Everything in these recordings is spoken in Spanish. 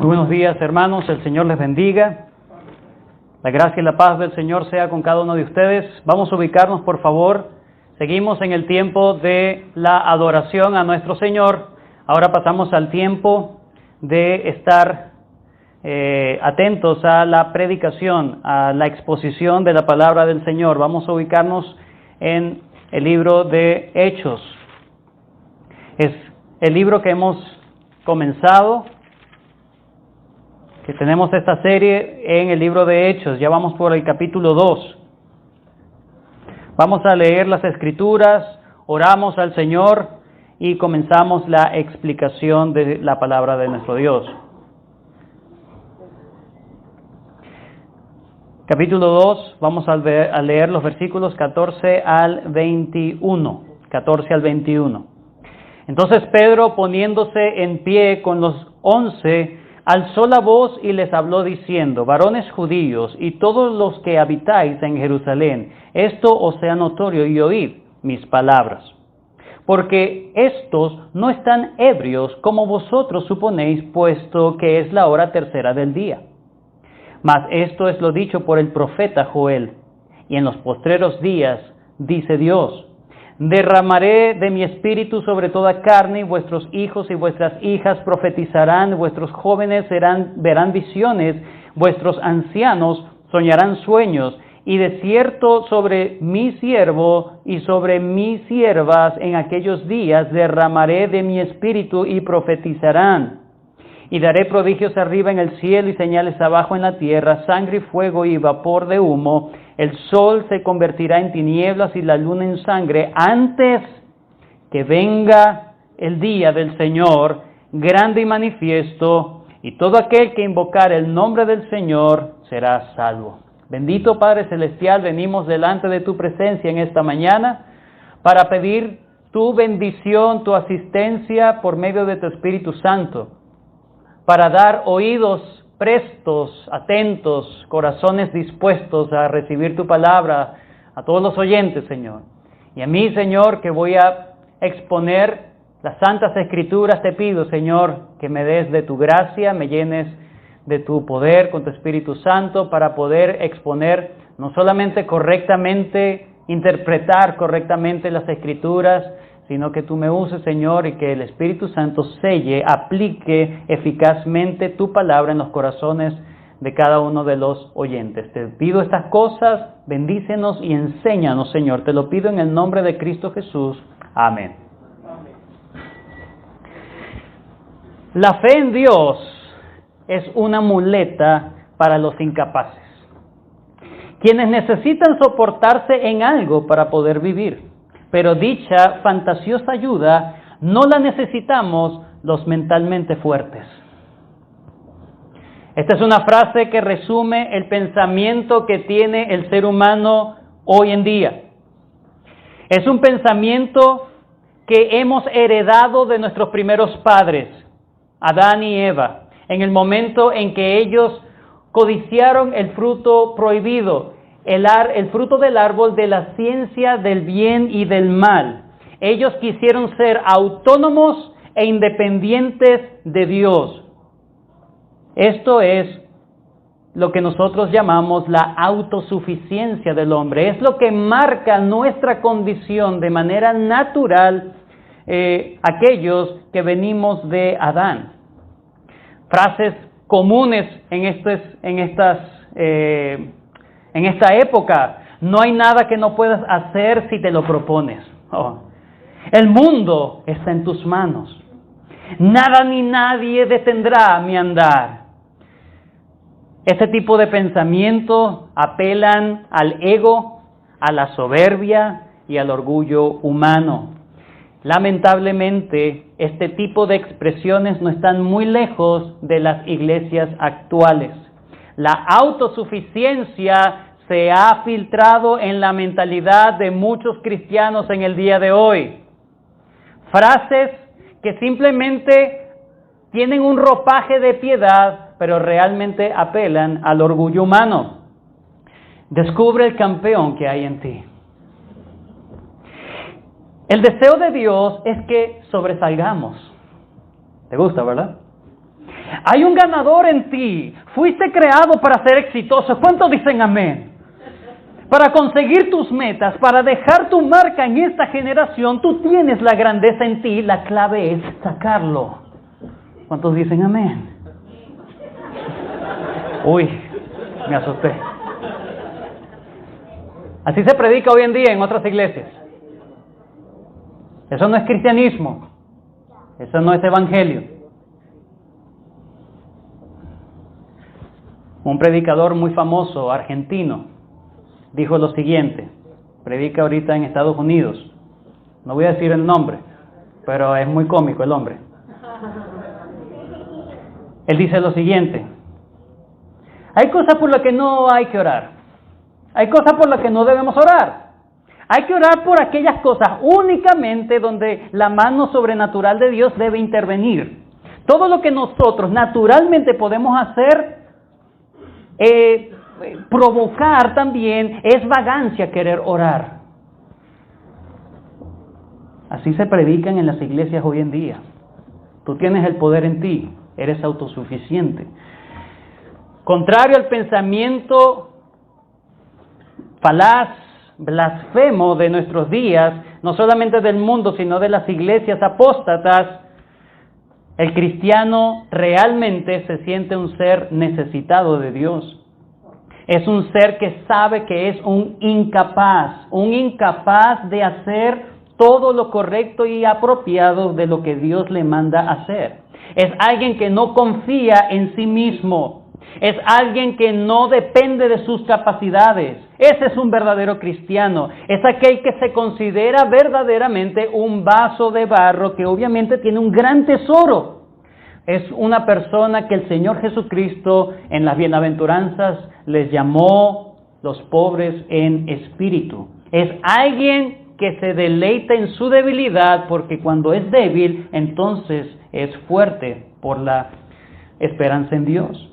Muy buenos días, hermanos, el Señor les bendiga. La gracia y la paz del Señor sea con cada uno de ustedes. Vamos a ubicarnos, por favor. Seguimos en el tiempo de la adoración a nuestro Señor. Ahora pasamos al tiempo de estar atentos a la predicación, a la exposición de la palabra del Señor. Vamos a ubicarnos en el libro de Hechos. Es el libro que hemos comenzado, que tenemos esta serie en el libro de Hechos. Ya vamos por el capítulo 2. Vamos a leer las Escrituras, oramos al Señor y comenzamos la explicación de la palabra de nuestro Dios. Capítulo 2, vamos a leer los versículos 14 al 21. 14 al 21. Entonces Pedro, poniéndose en pie con los 11, alzó la voz y les habló diciendo: varones judíos y todos los que habitáis en Jerusalén, esto os sea notorio y oíd mis palabras. Porque estos no están ebrios como vosotros suponéis, puesto que es la hora tercera del día. Mas esto es lo dicho por el profeta Joel. Y en los postreros días, dice Dios: derramaré de mi espíritu sobre toda carne, y vuestros hijos y vuestras hijas profetizarán, vuestros jóvenes verán visiones, vuestros ancianos soñarán sueños, y de cierto sobre mi siervo y sobre mis siervas en aquellos días derramaré de mi espíritu y profetizarán. Y daré prodigios arriba en el cielo y señales abajo en la tierra, sangre y fuego y vapor de humo. El sol se convertirá en tinieblas y la luna en sangre antes que venga el día del Señor, grande y manifiesto, y todo aquel que invocar el nombre del Señor será salvo. Bendito Padre Celestial, venimos delante de tu presencia en esta mañana para pedir tu bendición, tu asistencia por medio de tu Espíritu Santo, para dar oídos prestos, atentos, corazones dispuestos a recibir tu palabra a todos los oyentes, Señor. Y a mí, Señor, que voy a exponer las Santas Escrituras, te pido, Señor, que me des de tu gracia, me llenes de tu poder con tu Espíritu Santo para poder exponer no solamente correctamente, interpretar correctamente las Escrituras, sino que tú me uses, Señor, y que el Espíritu Santo selle, aplique eficazmente tu palabra en los corazones de cada uno de los oyentes. Te pido estas cosas, bendícenos y enséñanos, Señor. Te lo pido en el nombre de Cristo Jesús. Amén. La fe en Dios es una muleta para los incapaces, quienes necesitan soportarse en algo para poder vivir. Pero dicha fantasiosa ayuda no la necesitamos los mentalmente fuertes. Esta es una frase que resume el pensamiento que tiene el ser humano hoy en día. Es un pensamiento que hemos heredado de nuestros primeros padres, Adán y Eva, en el momento en que ellos codiciaron el fruto prohibido, el fruto del árbol de la ciencia del bien y del mal. Ellos quisieron ser autónomos e independientes de Dios. Esto es lo que nosotros llamamos la autosuficiencia del hombre. Es lo que marca nuestra condición de manera natural, aquellos que venimos de Adán. Frases comunes en esta época: no hay nada que no puedas hacer si te lo propones. El mundo está en tus manos. Nada ni nadie detendrá mi andar. Este tipo de pensamientos apelan al ego, a la soberbia y al orgullo humano. Lamentablemente, este tipo de expresiones no están muy lejos de las iglesias actuales. La autosuficiencia se ha filtrado en la mentalidad de muchos cristianos en el día de hoy. Frases que simplemente tienen un ropaje de piedad, pero realmente apelan al orgullo humano. Descubre el campeón que hay en ti. El deseo de Dios es que sobresalgamos. ¿Te gusta, verdad? Hay un ganador en ti. Fuiste creado para ser exitoso. ¿Cuántos dicen amén? Para conseguir tus metas, para dejar tu marca en esta generación, tú tienes la grandeza en ti. La clave es sacarlo. ¿Cuántos dicen amén? Uy, me asusté. Así se predica hoy en día en otras iglesias. Eso no es cristianismo. Eso no es evangelio. Un predicador muy famoso, argentino, dijo lo siguiente. Predica ahorita en Estados Unidos. No voy a decir el nombre, pero es muy cómico el hombre. Él dice lo siguiente. Hay cosas por las que no hay que orar. Hay cosas por las que no debemos orar. Hay que orar por aquellas cosas únicamente donde la mano sobrenatural de Dios debe intervenir. Todo lo que nosotros naturalmente podemos hacer, provocar también, es vagancia querer orar. Así se predican en las iglesias hoy en día. Tú tienes el poder en ti, eres autosuficiente. Contrario al pensamiento falaz, blasfemo de nuestros días, no solamente del mundo, sino de las iglesias apóstatas, el cristiano realmente se siente un ser necesitado de Dios. Es un ser que sabe que es un incapaz de hacer todo lo correcto y apropiado de lo que Dios le manda hacer. Es alguien que no confía en sí mismo. Es alguien que no depende de sus capacidades. Ese es un verdadero cristiano. Es aquel que se considera verdaderamente un vaso de barro que obviamente tiene un gran tesoro. Es una persona que el Señor Jesucristo en las bienaventuranzas les llamó los pobres en espíritu. Es alguien que se deleita en su debilidad porque cuando es débil, entonces es fuerte por la esperanza en Dios.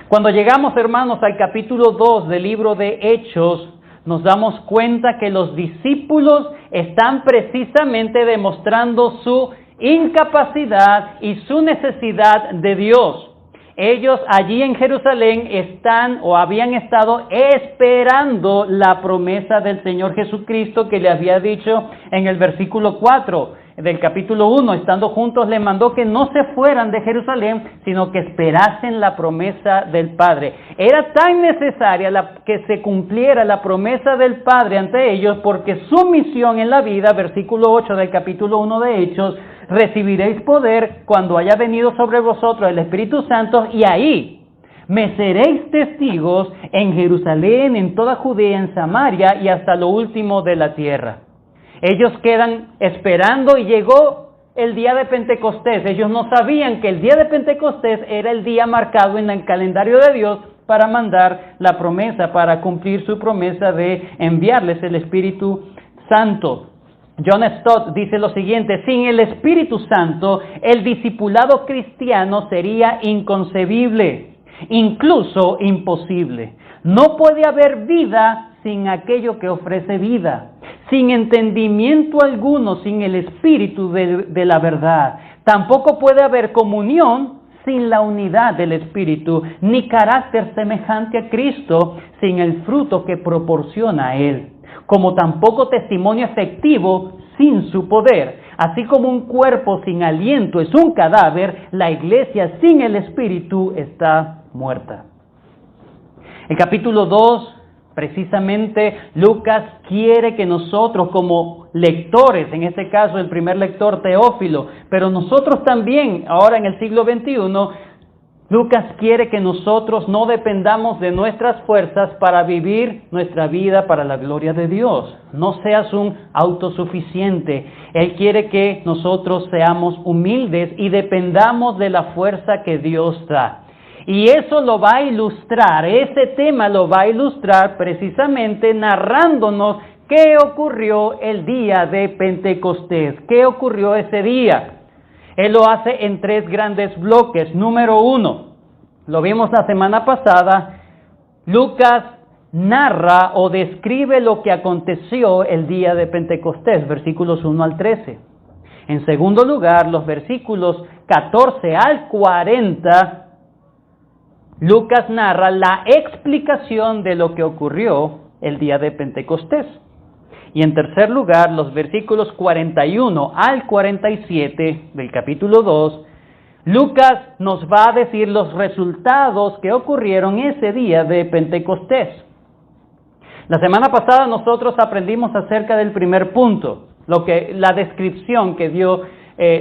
Cuando llegamos, hermanos, al capítulo 2 del libro de Hechos, nos damos cuenta que los discípulos están precisamente demostrando su incapacidad y su necesidad de Dios. Ellos allí en Jerusalén están o habían estado esperando la promesa del Señor Jesucristo que le había dicho en el versículo 4 del capítulo 1, estando juntos le mandó que no se fueran de Jerusalén, sino que esperasen la promesa del Padre. Era tan necesaria que se cumpliera la promesa del Padre ante ellos, porque su misión en la vida, versículo 8 del capítulo 1 de Hechos, recibiréis poder cuando haya venido sobre vosotros el Espíritu Santo, y ahí me seréis testigos en Jerusalén, en toda Judea, en Samaria y hasta lo último de la tierra. Ellos quedan esperando y llegó el día de Pentecostés. Ellos no sabían que el día de Pentecostés era el día marcado en el calendario de Dios para mandar la promesa, para cumplir su promesa de enviarles el Espíritu Santo. John Stott dice lo siguiente: sin el Espíritu Santo, el discipulado cristiano sería inconcebible, incluso imposible. No puede haber vida sin aquello que ofrece vida, sin entendimiento alguno, sin el Espíritu de la verdad. Tampoco puede haber comunión sin la unidad del Espíritu, ni carácter semejante a Cristo sin el fruto que proporciona a Él, como tampoco testimonio efectivo sin su poder. Así como un cuerpo sin aliento es un cadáver, la iglesia sin el Espíritu está muerta. En capítulo 2, precisamente, Lucas quiere que nosotros como lectores, en este caso el primer lector Teófilo, pero nosotros también, ahora en el siglo XXI, Lucas quiere que nosotros no dependamos de nuestras fuerzas para vivir nuestra vida para la gloria de Dios. No seas un autosuficiente. Él quiere que nosotros seamos humildes y dependamos de la fuerza que Dios da. Y eso lo va a ilustrar, ese tema lo va a ilustrar precisamente narrándonos qué ocurrió el día de Pentecostés, qué ocurrió ese día. Él lo hace en 3 grandes bloques. Número 1, lo vimos la semana pasada, Lucas narra o describe lo que aconteció el día de Pentecostés, versículos 1 al 13. En segundo lugar, los versículos 14 al 40, Lucas narra la explicación de lo que ocurrió el día de Pentecostés. Y en tercer lugar, los versículos 41 al 47 del capítulo 2, Lucas nos va a decir los resultados que ocurrieron ese día de Pentecostés. La semana pasada nosotros aprendimos acerca del primer punto, la descripción que dio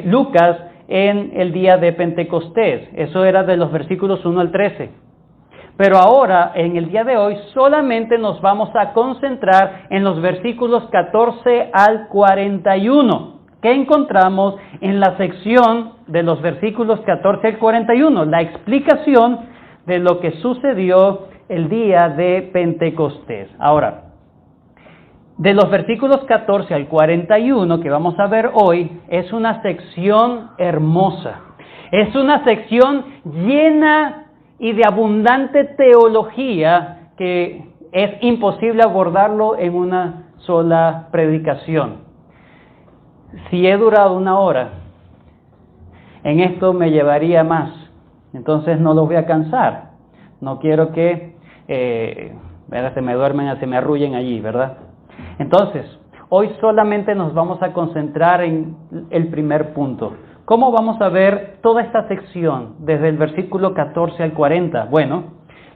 Lucas en el día de Pentecostés. Eso era de los versículos 1 al 13. Pero ahora, en el día de hoy, solamente nos vamos a concentrar en los versículos 14 al 41, que encontramos en la sección de los versículos 14 al 41, la explicación de lo que sucedió el día de Pentecostés. Ahora, de los versículos 14 al 41 que vamos a ver hoy, es una sección hermosa. Es una sección llena y de abundante teología que es imposible abordarlo en una sola predicación. Si he durado 1 hora, en esto me llevaría más. Entonces no los voy a cansar. No quiero que se me duermen, se me arrullen allí, ¿verdad? Entonces, hoy solamente nos vamos a concentrar en el primer punto. ¿Cómo vamos a ver toda esta sección desde el versículo 14 al 40? Bueno,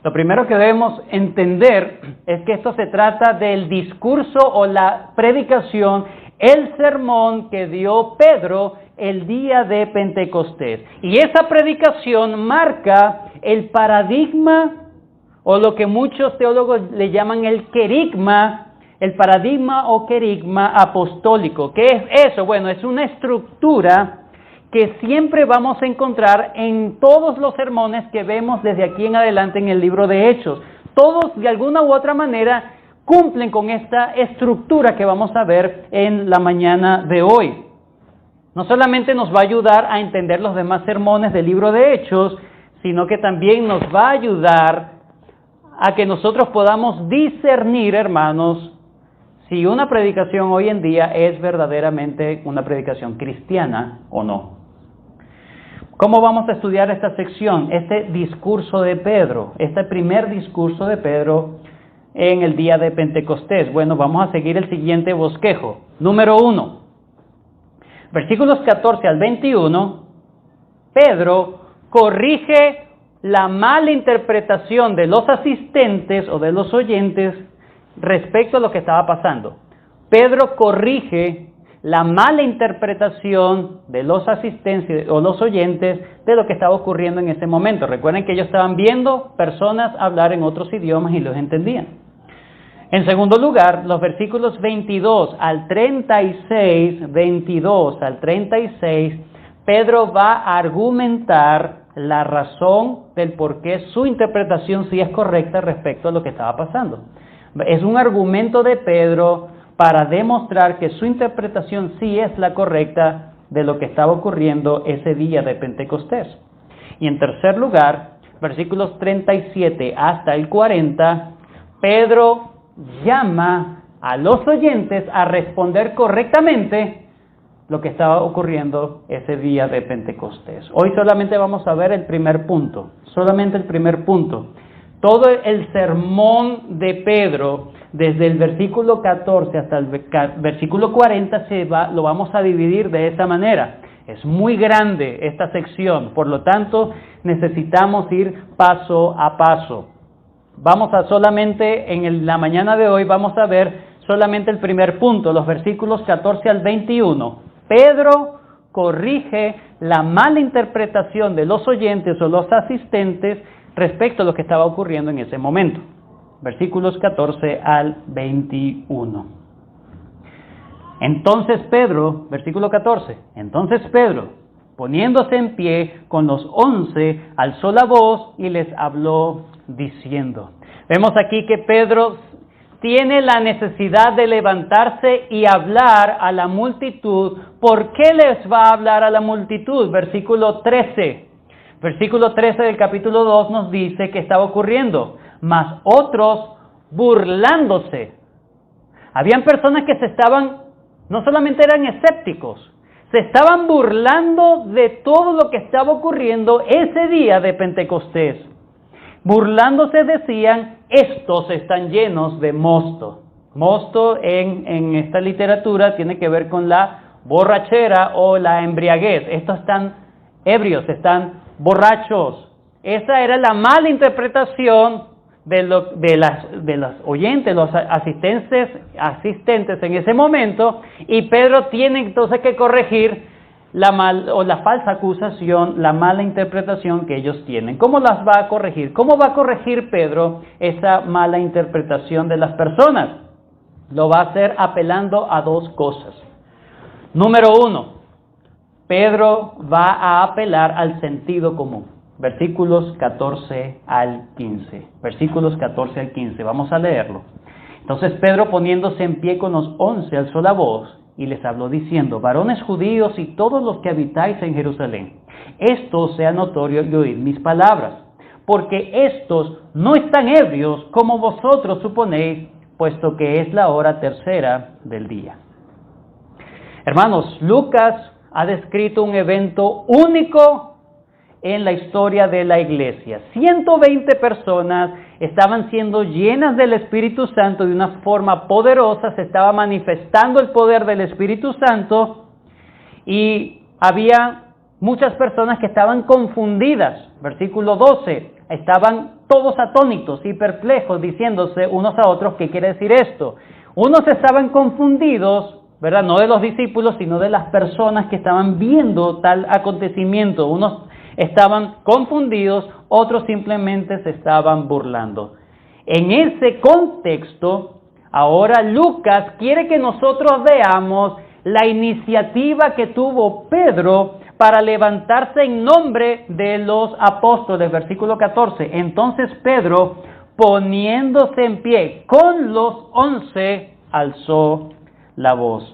lo primero que debemos entender es que esto se trata del discurso o la predicación, el sermón que dio Pedro el día de Pentecostés. Y esa predicación marca el paradigma, o lo que muchos teólogos le llaman el querigma, el paradigma o querigma apostólico. ¿Qué es eso? Bueno, es una estructura que siempre vamos a encontrar en todos los sermones que vemos desde aquí en adelante en el libro de Hechos. Todos, de alguna u otra manera, cumplen con esta estructura que vamos a ver en la mañana de hoy. No solamente nos va a ayudar a entender los demás sermones del libro de Hechos, sino que también nos va a ayudar a que nosotros podamos discernir, hermanos, si una predicación hoy en día es verdaderamente una predicación cristiana o no. ¿Cómo vamos a estudiar esta sección, este discurso de Pedro, este primer discurso de Pedro en el día de Pentecostés? Bueno, vamos a seguir el siguiente bosquejo. Número 1, versículos 14 al 21, Pedro corrige la mala interpretación de los asistentes o de los oyentes respecto a lo que estaba pasando. Pedro corrige la mala interpretación de los asistentes o los oyentes de lo que estaba ocurriendo en ese momento. Recuerden que ellos estaban viendo personas hablar en otros idiomas y los entendían. En segundo lugar, los versículos 22 al 36, Pedro va a argumentar la razón del por qué su interpretación sí es correcta respecto a lo que estaba pasando. Es un argumento de Pedro para demostrar que su interpretación sí es la correcta de lo que estaba ocurriendo ese día de Pentecostés. Y en tercer lugar, versículos 37 hasta el 40, Pedro llama a los oyentes a responder correctamente lo que estaba ocurriendo ese día de Pentecostés. Hoy solamente vamos a ver el primer punto, solamente el primer punto. Todo el sermón de Pedro, desde el versículo 14 hasta el versículo 40, lo vamos a dividir de esta manera. Es muy grande esta sección, por lo tanto necesitamos ir paso a paso. Vamos a solamente, la mañana de hoy, vamos a ver solamente el primer punto, los versículos 14 al 21. Pedro corrige la mala interpretación de los oyentes o los asistentes respecto a lo que estaba ocurriendo en ese momento. Versículos 14 al 21. Entonces Pedro, versículo 14, entonces Pedro, poniéndose en pie con los 11, alzó la voz y les habló diciendo. Vemos aquí que Pedro tiene la necesidad de levantarse y hablar a la multitud. ¿Por qué les va a hablar a la multitud? Versículo 13. Versículo 13 del capítulo 2 nos dice que estaba ocurriendo. Mas otros burlándose. Habían personas que no solamente eran escépticos, Se estaban burlando de todo lo que estaba ocurriendo ese día de Pentecostés. Burlándose decían, estos están llenos de mosto. Mosto en esta literatura tiene que ver con la borrachera o la embriaguez. Estos están ebrios, están borrachos. Esa era la mala interpretación de los oyentes, los asistentes en ese momento, y Pedro tiene entonces que corregir la falsa acusación, la mala interpretación que ellos tienen. ¿Cómo las va a corregir? ¿Cómo va a corregir Pedro esa mala interpretación de las personas? Lo va a hacer apelando a dos cosas. Número 1, Pedro va a apelar al sentido común. Versículos 14 al 15. Versículos 14 al 15. Vamos a leerlo. Entonces Pedro, poniéndose en pie con los 11, alzó la voz y les habló diciendo: varones judíos y todos los que habitáis en Jerusalén, esto sea notorio y oíd mis palabras, porque estos no están ebrios como vosotros suponéis, puesto que es la hora tercera del día. Hermanos, Lucas ha descrito un evento único en la historia de la iglesia. 120 personas estaban siendo llenas del Espíritu Santo de una forma poderosa, se estaba manifestando el poder del Espíritu Santo y había muchas personas que estaban confundidas. Versículo 12, estaban todos atónitos y perplejos, diciéndose unos a otros, ¿qué quiere decir esto? Unos estaban confundidos, ¿verdad? No de los discípulos, sino de las personas que estaban viendo tal acontecimiento. Unos estaban confundidos, otros simplemente se estaban burlando. En ese contexto, ahora Lucas quiere que nosotros veamos la iniciativa que tuvo Pedro para levantarse en nombre de los apóstoles. Versículo 14. Entonces Pedro, poniéndose en pie con los 11, alzó la voz.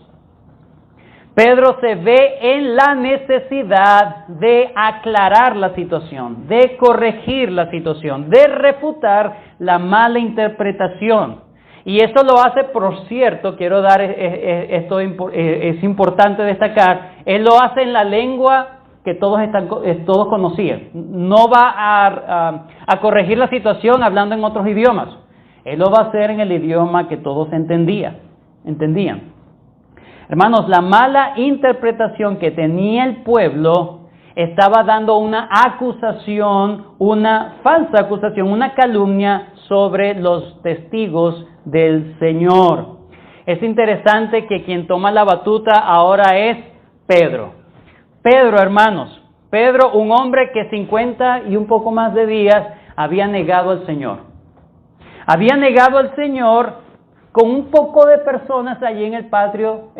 Pedro se ve en la necesidad de aclarar la situación, de corregir la situación, de refutar la mala interpretación. Y esto lo hace, por cierto, quiero dar esto es importante destacar, él lo hace en la lengua que todos conocían. No va a corregir la situación hablando en otros idiomas. Él lo va a hacer en el idioma que todos entendían. Hermanos, la mala interpretación que tenía el pueblo estaba dando una acusación, una falsa acusación, una calumnia sobre los testigos del Señor. Es interesante que quien toma la batuta ahora es Pedro. Pedro, hermanos, Pedro, un hombre que 50 y un poco más de días había negado al Señor. Había negado al Señor con un poco de personas allí en el patio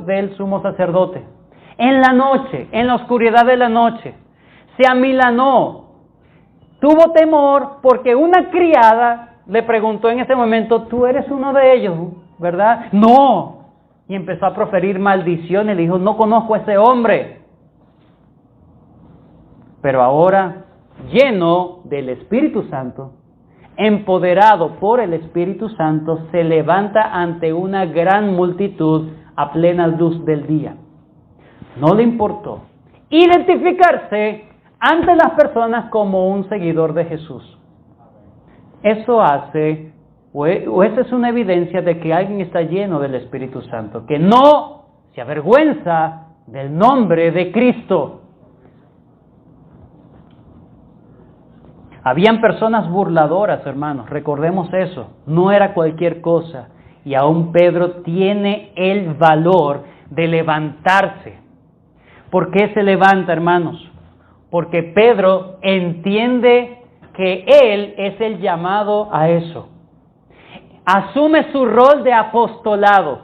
del sumo sacerdote. En la noche, en la oscuridad de la noche, se amilanó. Tuvo temor porque una criada le preguntó en ese momento: ¿tú eres uno de ellos, verdad? No. Y empezó a proferir maldiciones. Le dijo: no conozco a ese hombre. Pero ahora, lleno del Espíritu Santo, empoderado por el Espíritu Santo, se levanta ante una gran multitud a plena luz del día. No le importó identificarse ante las personas como un seguidor de Jesús. Eso hace, o esa es una evidencia de que alguien está lleno del Espíritu Santo, que no se avergüenza del nombre de Cristo. Habían personas burladoras, hermanos, recordemos eso, no era cualquier cosa. Y aún Pedro tiene el valor de levantarse. ¿Por qué se levanta, hermanos? Porque Pedro entiende que él es el llamado a eso. Asume su rol de apostolado.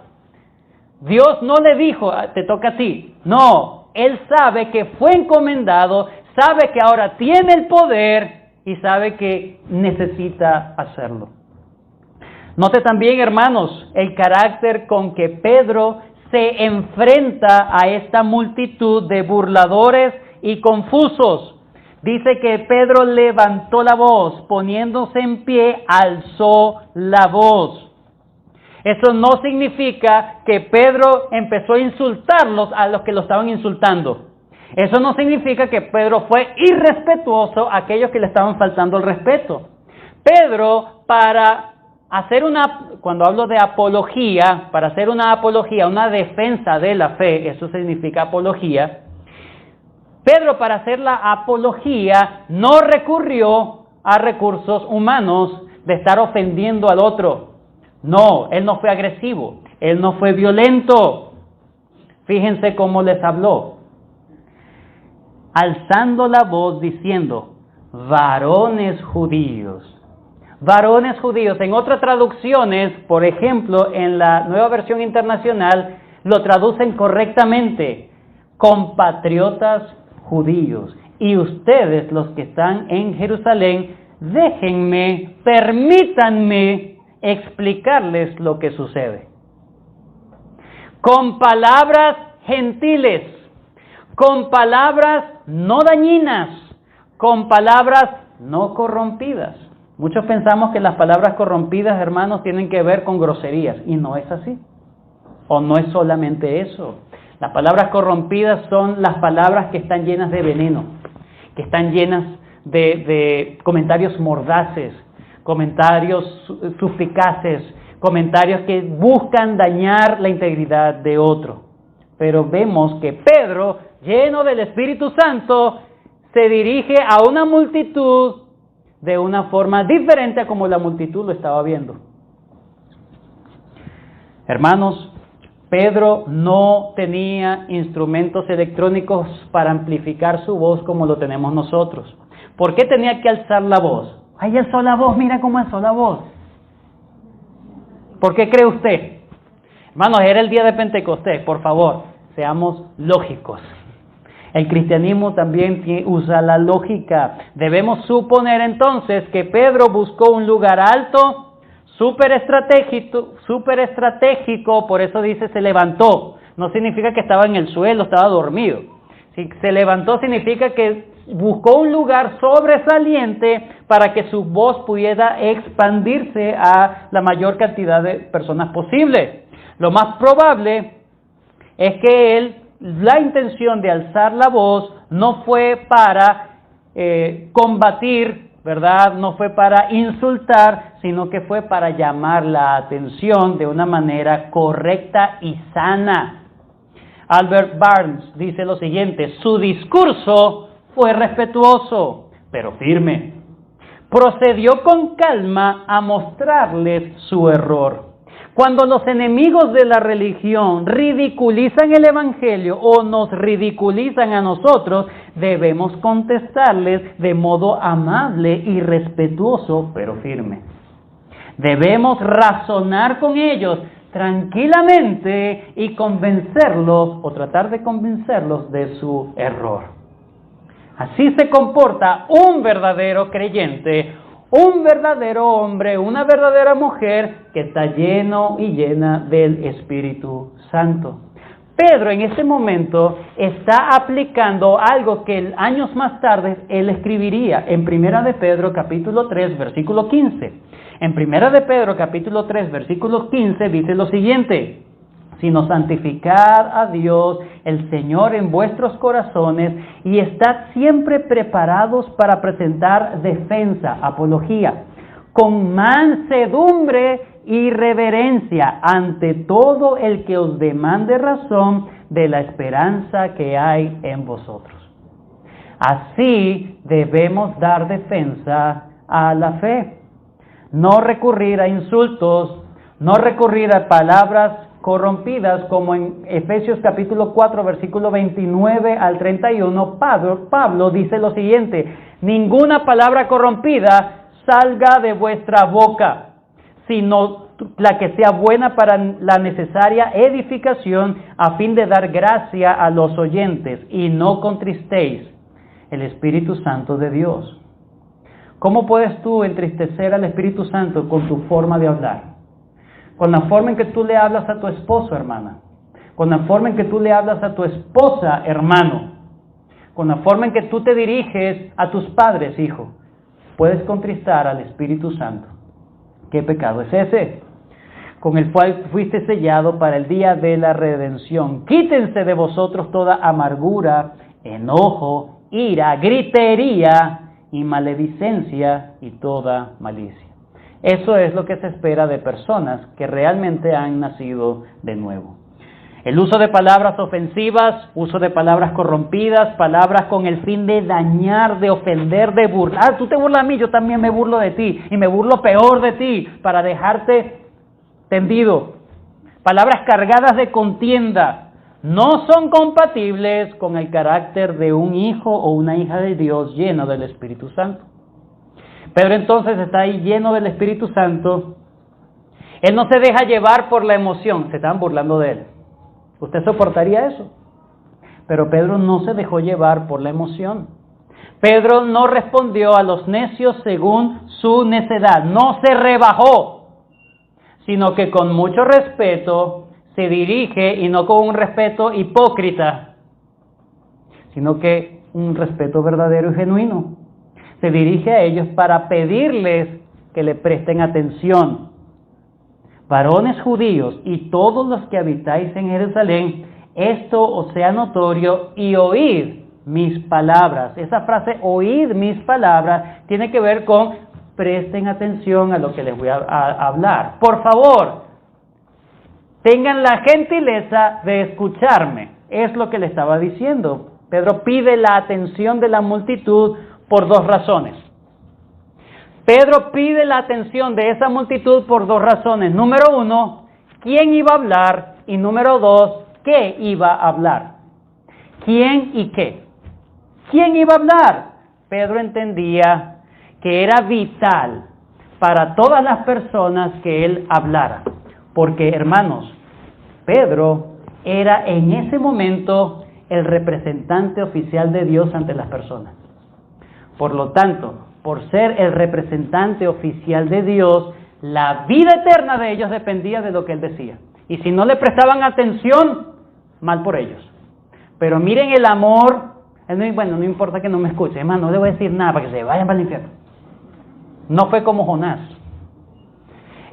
Dios no le dijo: te toca a ti. No, él sabe que fue encomendado, sabe que ahora tiene el poder y sabe que necesita hacerlo. Note también, hermanos, el carácter con que Pedro se enfrenta a esta multitud de burladores y confusos. Dice que Pedro levantó la voz, poniéndose en pie, alzó la voz. Eso no significa que Pedro empezó a insultarlos a los que lo estaban insultando. Eso no significa que Pedro fue irrespetuoso a aquellos que le estaban faltando el respeto. Pedro, para hacer cuando hablo de apología, para hacer una apología, una defensa de la fe, eso significa apología. Pedro, para hacer la apología, no recurrió a recursos humanos de estar ofendiendo al otro. No, él no fue agresivo, él no fue violento. Fíjense cómo les habló. Alzando la voz diciendo, varones judíos. Varones judíos. En otras traducciones, por ejemplo, en la Nueva Versión Internacional, lo traducen correctamente. Compatriotas judíos. Y ustedes, los que están en Jerusalén, permítanme explicarles lo que sucede. Con palabras gentiles, con palabras no dañinas, con palabras no corrompidas. Muchos pensamos que las palabras corrompidas, hermanos, tienen que ver con groserías, y no es así. O no es solamente eso. Las palabras corrompidas son las palabras que están llenas de veneno, que están llenas de comentarios mordaces, comentarios suspicaces, comentarios que buscan dañar la integridad de otro. Pero vemos que Pedro, lleno del Espíritu Santo, se dirige a una multitud de una forma diferente a como la multitud lo estaba viendo. Hermanos, Pedro no tenía instrumentos electrónicos para amplificar su voz como lo tenemos nosotros. ¿Por qué tenía que alzar la voz? Ahí alzó la voz, mira cómo alzó la voz. ¿Por qué cree usted? Hermanos, era el día de Pentecostés, por favor, seamos lógicos. El cristianismo también usa la lógica. Debemos suponer entonces que Pedro buscó un lugar alto, súper estratégico, por eso dice se levantó. No significa que estaba en el suelo, estaba dormido. Si se levantó significa que buscó un lugar sobresaliente para que su voz pudiera expandirse a la mayor cantidad de personas posible. Lo más probable es que la intención de alzar la voz no fue para combatir, ¿verdad? No fue para insultar, sino que fue para llamar la atención de una manera correcta y sana. Albert Barnes dice lo siguiente: su discurso fue respetuoso, pero firme. Procedió con calma a mostrarles su error. Cuando los enemigos de la religión ridiculizan el Evangelio o nos ridiculizan a nosotros, debemos contestarles de modo amable y respetuoso, pero firme. Debemos razonar con ellos tranquilamente y convencerlos o tratar de convencerlos de su error. Así se comporta un verdadero creyente, un verdadero hombre, una verdadera mujer que está lleno y llena del Espíritu Santo. Pedro en ese momento está aplicando algo que años más tarde él escribiría en 1 de Pedro capítulo 3 versículo 15. En 1 de Pedro capítulo 3 versículo 15 dice lo siguiente: sino santificad a Dios el Señor en vuestros corazones y estad siempre preparados para presentar defensa, apología, con mansedumbre y reverencia ante todo el que os demande razón de la esperanza que hay en vosotros. Así debemos dar defensa a la fe. No recurrir a insultos, no recurrir a palabras corrompidas, como en Efesios capítulo 4 versículo 29 al 31, Pablo dice lo siguiente: ninguna palabra corrompida salga de vuestra boca, sino la que sea buena para la necesaria edificación, a fin de dar gracia a los oyentes, y no contristéis el Espíritu Santo de Dios. ¿Cómo puedes tú entristecer al Espíritu Santo? Con tu forma de hablar, con la forma en que tú le hablas a tu esposo, hermana, con la forma en que tú le hablas a tu esposa, hermano, con la forma en que tú te diriges a tus padres, hijo. Puedes contristar al Espíritu Santo. ¿Qué pecado es ese? con el cual fuiste sellado para el día de la redención. Quítense de vosotros toda amargura, enojo, ira, gritería y maledicencia y toda malicia. Eso es lo que se espera de personas que realmente han nacido de nuevo. El uso de palabras ofensivas, uso de palabras corrompidas, palabras con el fin de dañar, de ofender, de burlar. Tú te burlas a mí, yo también me burlo de ti y me burlo peor de ti para dejarte tendido. Palabras cargadas de contienda no son compatibles con el carácter de un hijo o una hija de Dios lleno del Espíritu Santo. Pedro entonces está ahí lleno del Espíritu Santo. Él no se deja llevar por la emoción. Se estaban burlando de él. ¿Usted soportaría eso? Pero Pedro no se dejó llevar por la emoción. Pedro no respondió a los necios según su necedad. No se rebajó, sino que con mucho respeto se dirige, y no con un respeto hipócrita, sino que un respeto verdadero y genuino. Se dirige a ellos para pedirles que le presten atención. Varones judíos y todos los que habitáis en Jerusalén, esto os sea notorio y oíd mis palabras. Esa frase, oíd mis palabras, tiene que ver con presten atención a lo que les voy a hablar. Por favor, tengan la gentileza de escucharme. Es lo que le estaba diciendo. Pedro pide la atención de la multitud por dos razones. Pedro pide la atención de esa multitud por dos razones. Número uno, ¿quién iba a hablar? Y número dos, ¿qué iba a hablar? ¿Quién y qué? ¿Quién iba a hablar? Pedro entendía que era vital para todas las personas que él hablara. Porque, hermanos, Pedro era en ese momento el representante oficial de Dios ante las personas. Por lo tanto, por ser el representante oficial de Dios, la vida eterna de ellos dependía de lo que él decía. Y si no le prestaban atención, mal por ellos. Pero miren el amor. Él no, bueno, no importa que no me escuche, hermano, no le voy a decir nada para que se vayan para el infierno. No fue como Jonás.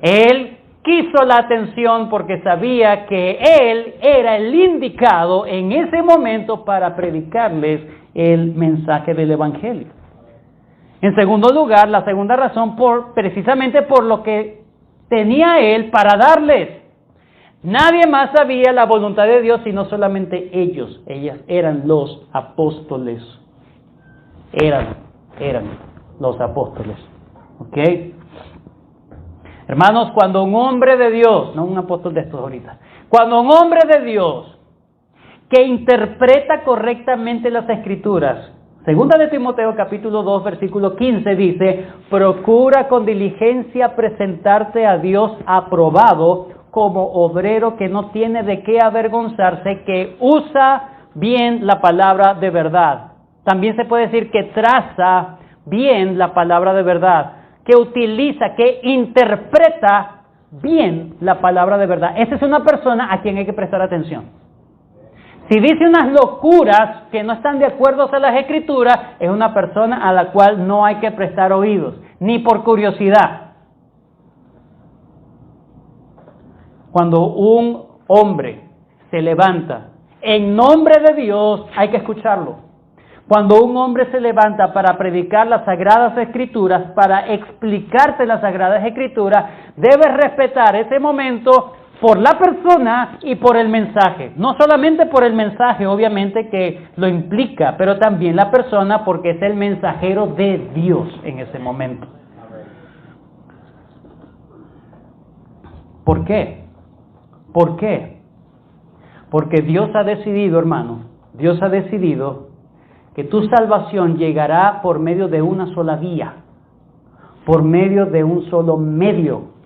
Él quiso la atención porque sabía que él era el indicado en ese momento para predicarles el mensaje del Evangelio. En segundo lugar, la segunda razón, precisamente por lo que tenía él para darles. Nadie más sabía la voluntad de Dios sino solamente ellos. Ellas eran los apóstoles. Eran los apóstoles. ¿Ok? Hermanos, cuando un hombre de Dios, no un apóstol de estos ahorita, cuando un hombre de Dios que interpreta correctamente las Escrituras, Segunda de Timoteo capítulo 2 versículo 15 dice, procura con diligencia presentarte a Dios aprobado como obrero que no tiene de qué avergonzarse, que usa bien la palabra de verdad. También se puede decir que traza bien la palabra de verdad, que utiliza, que interpreta bien la palabra de verdad. Esa es una persona a quien hay que prestar atención. Si dice unas locuras que no están de acuerdo a las Escrituras, es una persona a la cual no hay que prestar oídos, ni por curiosidad. Cuando un hombre se levanta en nombre de Dios, hay que escucharlo. Cuando un hombre se levanta para predicar las Sagradas Escrituras, para explicarte las Sagradas Escrituras, debes respetar ese momento por la persona y por el mensaje. No solamente por el mensaje, obviamente que lo implica, pero también la persona porque es el mensajero de Dios en ese momento. ¿Por qué? ¿Por qué? Porque Dios ha decidido, hermano, Dios ha decidido que tu salvación llegará por medio de una sola vía, por medio de un solo medio.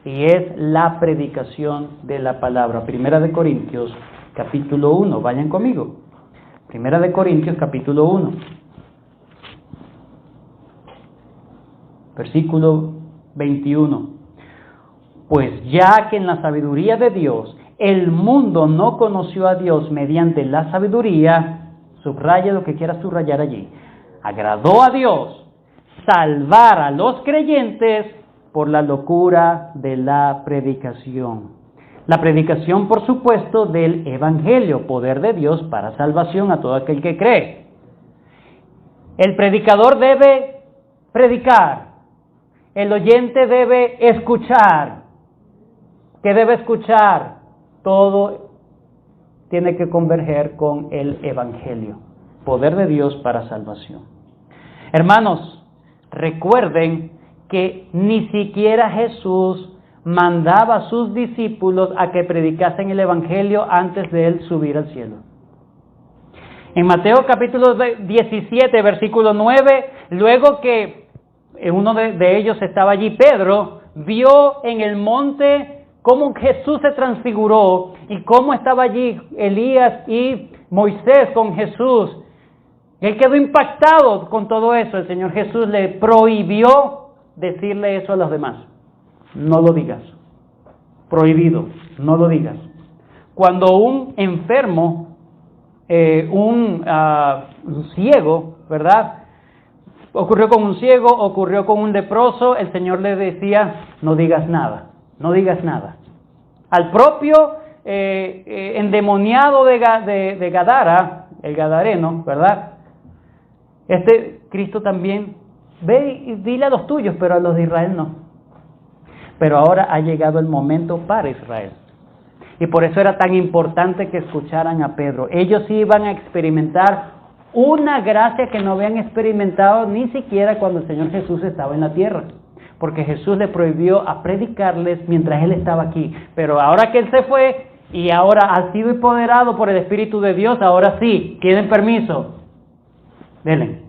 Y es la predicación de la palabra. Primera de Corintios, capítulo 1. Vayan conmigo. Primera de Corintios, capítulo 1. Versículo 21. Pues ya que en la sabiduría de Dios, el mundo no conoció a Dios mediante la sabiduría, subraya lo que quieras subrayar allí, agradó a Dios salvar a los creyentes por la locura de la predicación. La predicación, por supuesto, del Evangelio, poder de Dios para salvación a todo aquel que cree. El predicador debe predicar. El oyente debe escuchar. ¿Qué debe escuchar? Todo tiene que converger con el Evangelio, poder de Dios para salvación. Hermanos, recuerden que ni siquiera Jesús mandaba a sus discípulos a que predicasen el Evangelio antes de él subir al cielo. En Mateo capítulo 17, versículo 9, luego que uno de ellos estaba allí, Pedro, vio en el monte cómo Jesús se transfiguró y cómo estaba allí Elías y Moisés con Jesús. Él quedó impactado con todo eso. El Señor Jesús le prohibió decirle eso a los demás. No lo digas. Prohibido, no lo digas. Cuando un enfermo, un ciego, ¿verdad? Ocurrió con un ciego, ocurrió con un leproso, el Señor le decía, no digas nada, no digas nada. Al propio endemoniado de Gadara, el gadareno, ¿verdad? Cristo también, ve y dile a los tuyos, pero a los de Israel no. Pero ahora ha llegado el momento para Israel. Y por eso era tan importante que escucharan a Pedro. Ellos iban a experimentar una gracia que no habían experimentado ni siquiera cuando el Señor Jesús estaba en la tierra. Porque Jesús le prohibió a predicarles mientras Él estaba aquí. Pero ahora que Él se fue y ahora ha sido empoderado por el Espíritu de Dios, ahora sí, tienen permiso. Denle.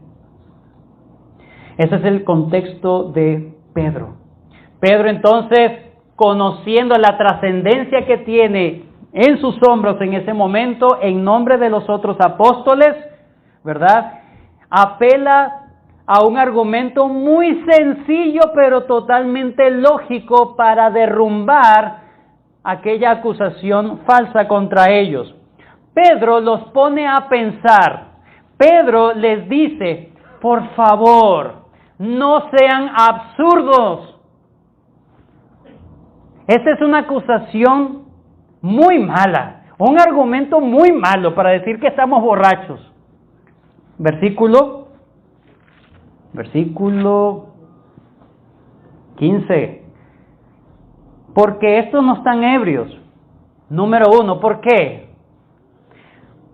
Ese es el contexto de Pedro. Pedro entonces, conociendo la trascendencia que tiene en sus hombros en ese momento, en nombre de los otros apóstoles, ¿verdad? Apela a un argumento muy sencillo, pero totalmente lógico para derrumbar aquella acusación falsa contra ellos. Pedro los pone a pensar. Pedro les dice, por favor, no sean absurdos. Esta es una acusación muy mala, un argumento muy malo para decir que estamos borrachos. Versículo 15. Porque estos no están ebrios. Número 1, ¿por qué?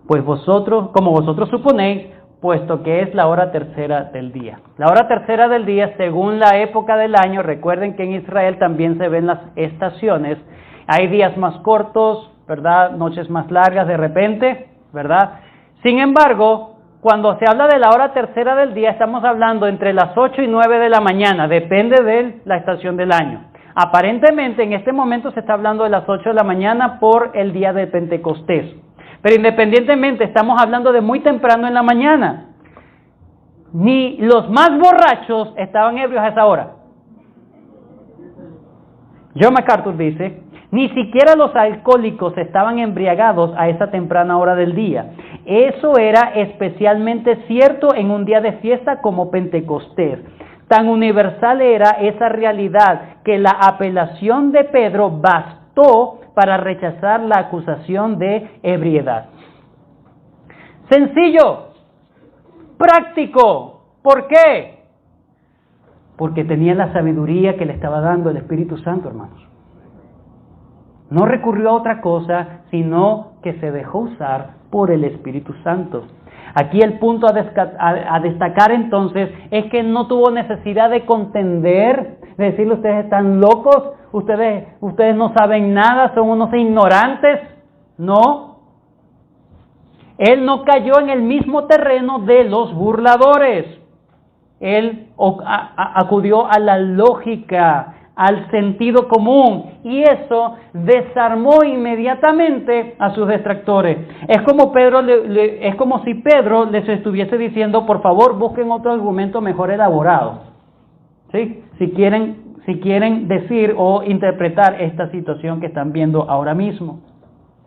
Pues vosotros, como vosotros suponéis, puesto que es la hora tercera del día. La hora tercera del día, según la época del año, recuerden que en Israel también se ven las estaciones. Hay días más cortos, ¿verdad? Noches más largas de repente, ¿verdad? Sin embargo, cuando se habla de la hora tercera del día, estamos hablando entre las 8 y 9 de la mañana, depende de la estación del año. Aparentemente, en este momento se está hablando de las 8 de la mañana por el día de Pentecostés. Pero independientemente, estamos hablando de muy temprano en la mañana. Ni los más borrachos estaban ebrios a esa hora. John MacArthur dice, ni siquiera los alcohólicos estaban embriagados a esa temprana hora del día. Eso era especialmente cierto en un día de fiesta como Pentecostés. Tan universal era esa realidad que la apelación de Pedro bastó para rechazar la acusación de ebriedad. Sencillo, práctico. ¿Por qué? Porque tenía la sabiduría que le estaba dando el Espíritu Santo, hermanos. No recurrió a otra cosa, sino que se dejó usar por el Espíritu Santo. Aquí el punto a destacar entonces es que no tuvo necesidad de contender, de decirle ustedes están locos, ustedes no saben nada, son unos ignorantes. No. Él no cayó en el mismo terreno de los burladores. Él acudió a la lógica, al sentido común, y eso desarmó inmediatamente a sus detractores. Es como si Pedro les estuviese diciendo, por favor, busquen otro argumento mejor elaborado, ¿sí? Si quieren decir o interpretar esta situación que están viendo ahora mismo.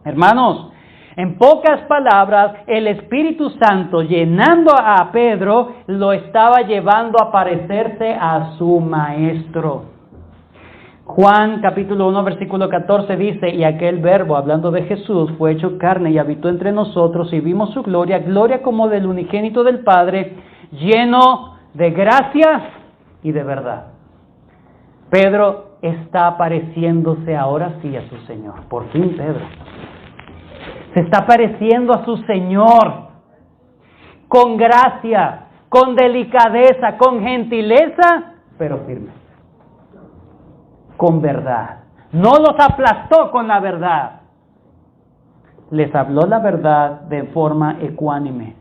Hermanos, en pocas palabras, el Espíritu Santo, llenando a Pedro, lo estaba llevando a parecerse a su maestro. Juan capítulo 1 versículo 14 dice, y aquel verbo, hablando de Jesús, fue hecho carne y habitó entre nosotros y vimos su gloria, gloria como del unigénito del Padre, lleno de gracia y de verdad. Pedro está pareciéndose ahora sí a su Señor. Por fin Pedro se está pareciendo a su Señor con gracia, con delicadeza, con gentileza, pero firme, con verdad. No los aplastó con la verdad, les habló la verdad de forma ecuánime,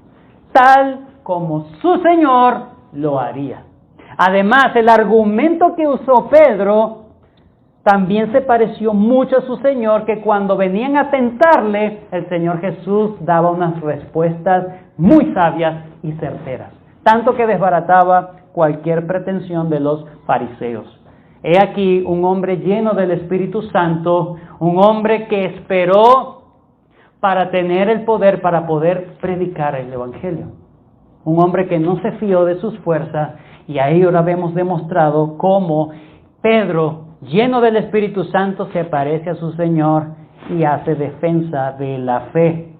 tal como su Señor lo haría. Además, el argumento que usó Pedro también se pareció mucho a su Señor, que cuando venían a tentarle, el Señor Jesús daba unas respuestas muy sabias y certeras, tanto que desbarataba cualquier pretensión de los fariseos. He aquí un hombre lleno del Espíritu Santo, un hombre que esperó para tener el poder para poder predicar el Evangelio. Un hombre que no se fió de sus fuerzas, y ahí ahora vemos demostrado cómo Pedro, lleno del Espíritu Santo, se parece a su Señor y hace defensa de la fe.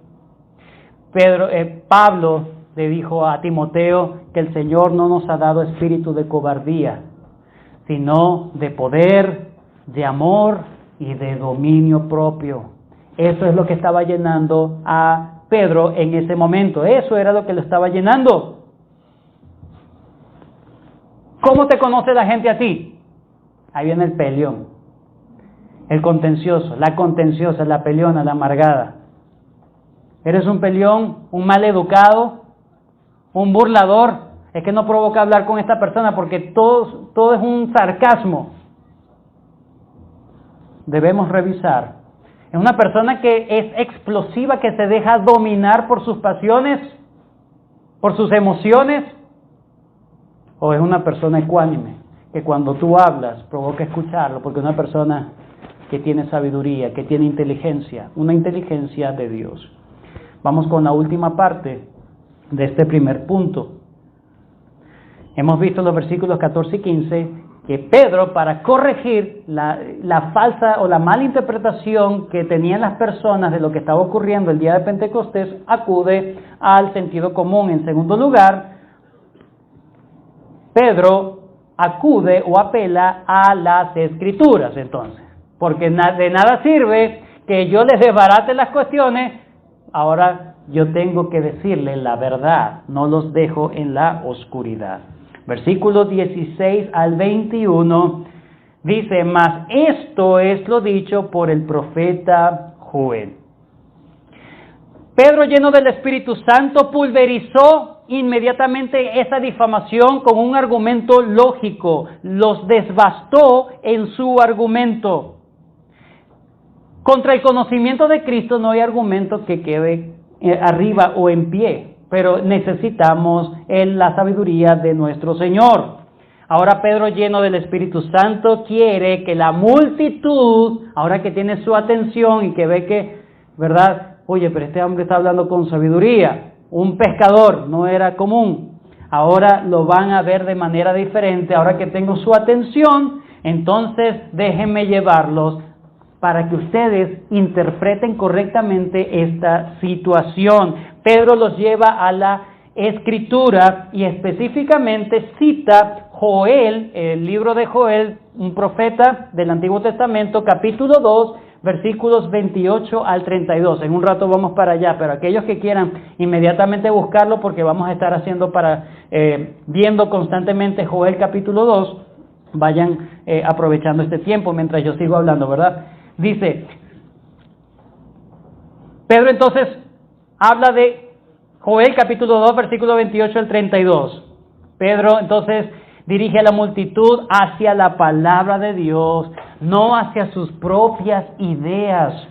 Pablo le dijo a Timoteo que el Señor no nos ha dado espíritu de cobardía, sino de poder, de amor y de dominio propio. Eso es lo que estaba llenando a Pedro en ese momento. Eso era lo que lo estaba llenando. ¿Cómo te conoce la gente a ti? Ahí viene el peleón, el contencioso, la contenciosa, la peleona, la amargada. ¿Eres un peleón, un mal educado, un burlador? Es que no provoca hablar con esta persona porque todo es un sarcasmo. Debemos revisar. ¿Es una persona que es explosiva, que se deja dominar por sus pasiones, por sus emociones? ¿O es una persona ecuánime, que cuando tú hablas provoca escucharlo, porque es una persona que tiene sabiduría, que tiene inteligencia, una inteligencia de Dios? Vamos con la última parte de este primer punto. Hemos visto en los versículos 14 y 15 que Pedro, para corregir la falsa o la mala interpretación que tenían las personas de lo que estaba ocurriendo el día de Pentecostés, acude al sentido común. En segundo lugar, Pedro acude o apela a las Escrituras, entonces, porque de nada sirve que yo les desbarate las cuestiones. Ahora yo tengo que decirle la verdad, no los dejo en la oscuridad. Versículos 16 al 21 dice, mas esto es lo dicho por el profeta Joel. Pedro, lleno del Espíritu Santo, pulverizó inmediatamente esa difamación con un argumento lógico, los desbastó en su argumento. Contra el conocimiento de Cristo no hay argumento que quede arriba o en pie, pero necesitamos la sabiduría de nuestro Señor. Ahora Pedro, lleno del Espíritu Santo, quiere que la multitud, ahora que tiene su atención y que ve que, ¿verdad? Oye, pero este hombre está hablando con sabiduría. Un pescador, no era común. Ahora lo van a ver de manera diferente. Ahora que tengo su atención, entonces déjenme llevarlos para que ustedes interpreten correctamente esta situación. Pedro los lleva a la Escritura y específicamente cita Joel, el libro de Joel, un profeta del Antiguo Testamento, capítulo 2, versículos 28 al 32. En un rato vamos para allá, pero aquellos que quieran inmediatamente buscarlo, porque vamos a estar haciendo viendo constantemente Joel capítulo 2, vayan aprovechando este tiempo mientras yo sigo hablando, ¿verdad? Dice, Pedro entonces habla de Joel capítulo 2, versículo 28 al 32. Pedro entonces dirige a la multitud hacia la palabra de Dios, no hacia sus propias ideas.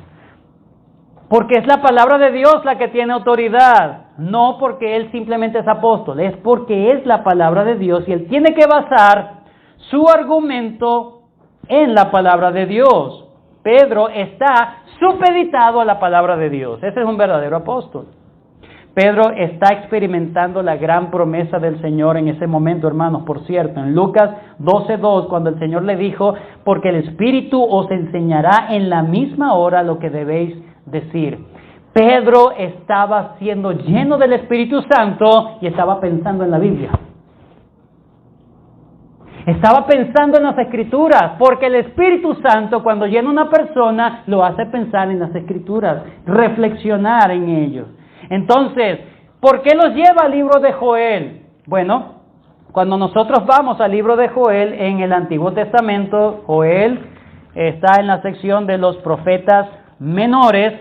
Porque es la palabra de Dios la que tiene autoridad, no porque él simplemente es apóstol, es porque es la palabra de Dios y él tiene que basar su argumento en la palabra de Dios. Pedro está supeditado a la palabra de Dios, ese es un verdadero apóstol. Pedro está experimentando la gran promesa del Señor en ese momento, hermanos. Por cierto, en Lucas 12:2, cuando el Señor le dijo, porque el Espíritu os enseñará en la misma hora lo que debéis decir. Pedro estaba siendo lleno del Espíritu Santo y estaba pensando en la Biblia. Estaba pensando en las Escrituras, porque el Espíritu Santo, cuando llena a una persona, lo hace pensar en las Escrituras, reflexionar en ellos. Entonces, ¿por qué los lleva al libro de Joel? Bueno, cuando nosotros vamos al libro de Joel en el Antiguo Testamento, Joel está en la sección de los profetas menores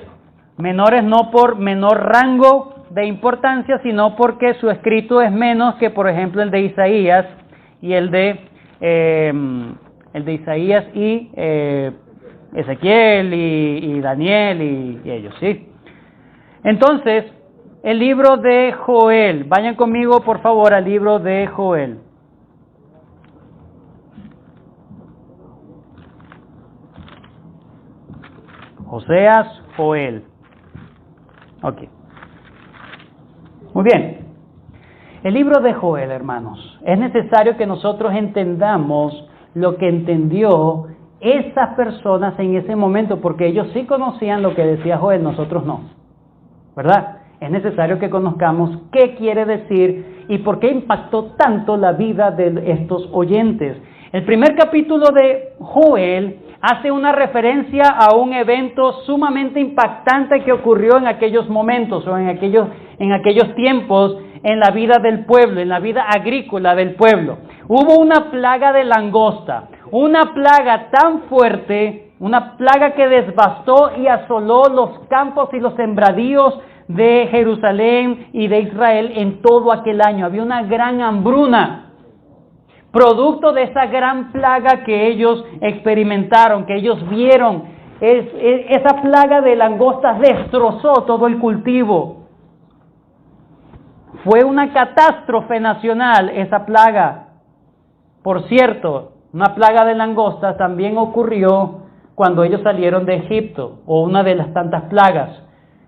no por menor rango de importancia, sino porque su escrito es menos que, por ejemplo, el de Isaías y el de Isaías y Ezequiel y Daniel y ellos, ¿sí? Entonces, el libro de Joel, vayan conmigo por favor al libro de Joel. Oseas, Joel. Ok. Muy bien. El libro de Joel, hermanos, es necesario que nosotros entendamos lo que entendió esas personas en ese momento, porque ellos sí conocían lo que decía Joel, nosotros no, ¿verdad? Es necesario que conozcamos qué quiere decir y por qué impactó tanto la vida de estos oyentes. El primer capítulo de Joel hace una referencia a un evento sumamente impactante que ocurrió en aquellos momentos o en aquellos tiempos en la vida del pueblo, en la vida agrícola del pueblo. Hubo una plaga de langosta, una plaga tan fuerte, una plaga que devastó y asoló los campos y los sembradíos de Jerusalén y de Israel en todo aquel año. Había una gran hambruna, producto de esa gran plaga que ellos experimentaron, que ellos vieron. Esa plaga de langostas destrozó todo el cultivo. Fue una catástrofe nacional esa plaga. Por cierto, una plaga de langostas también ocurrió cuando ellos salieron de Egipto, o una de las tantas plagas,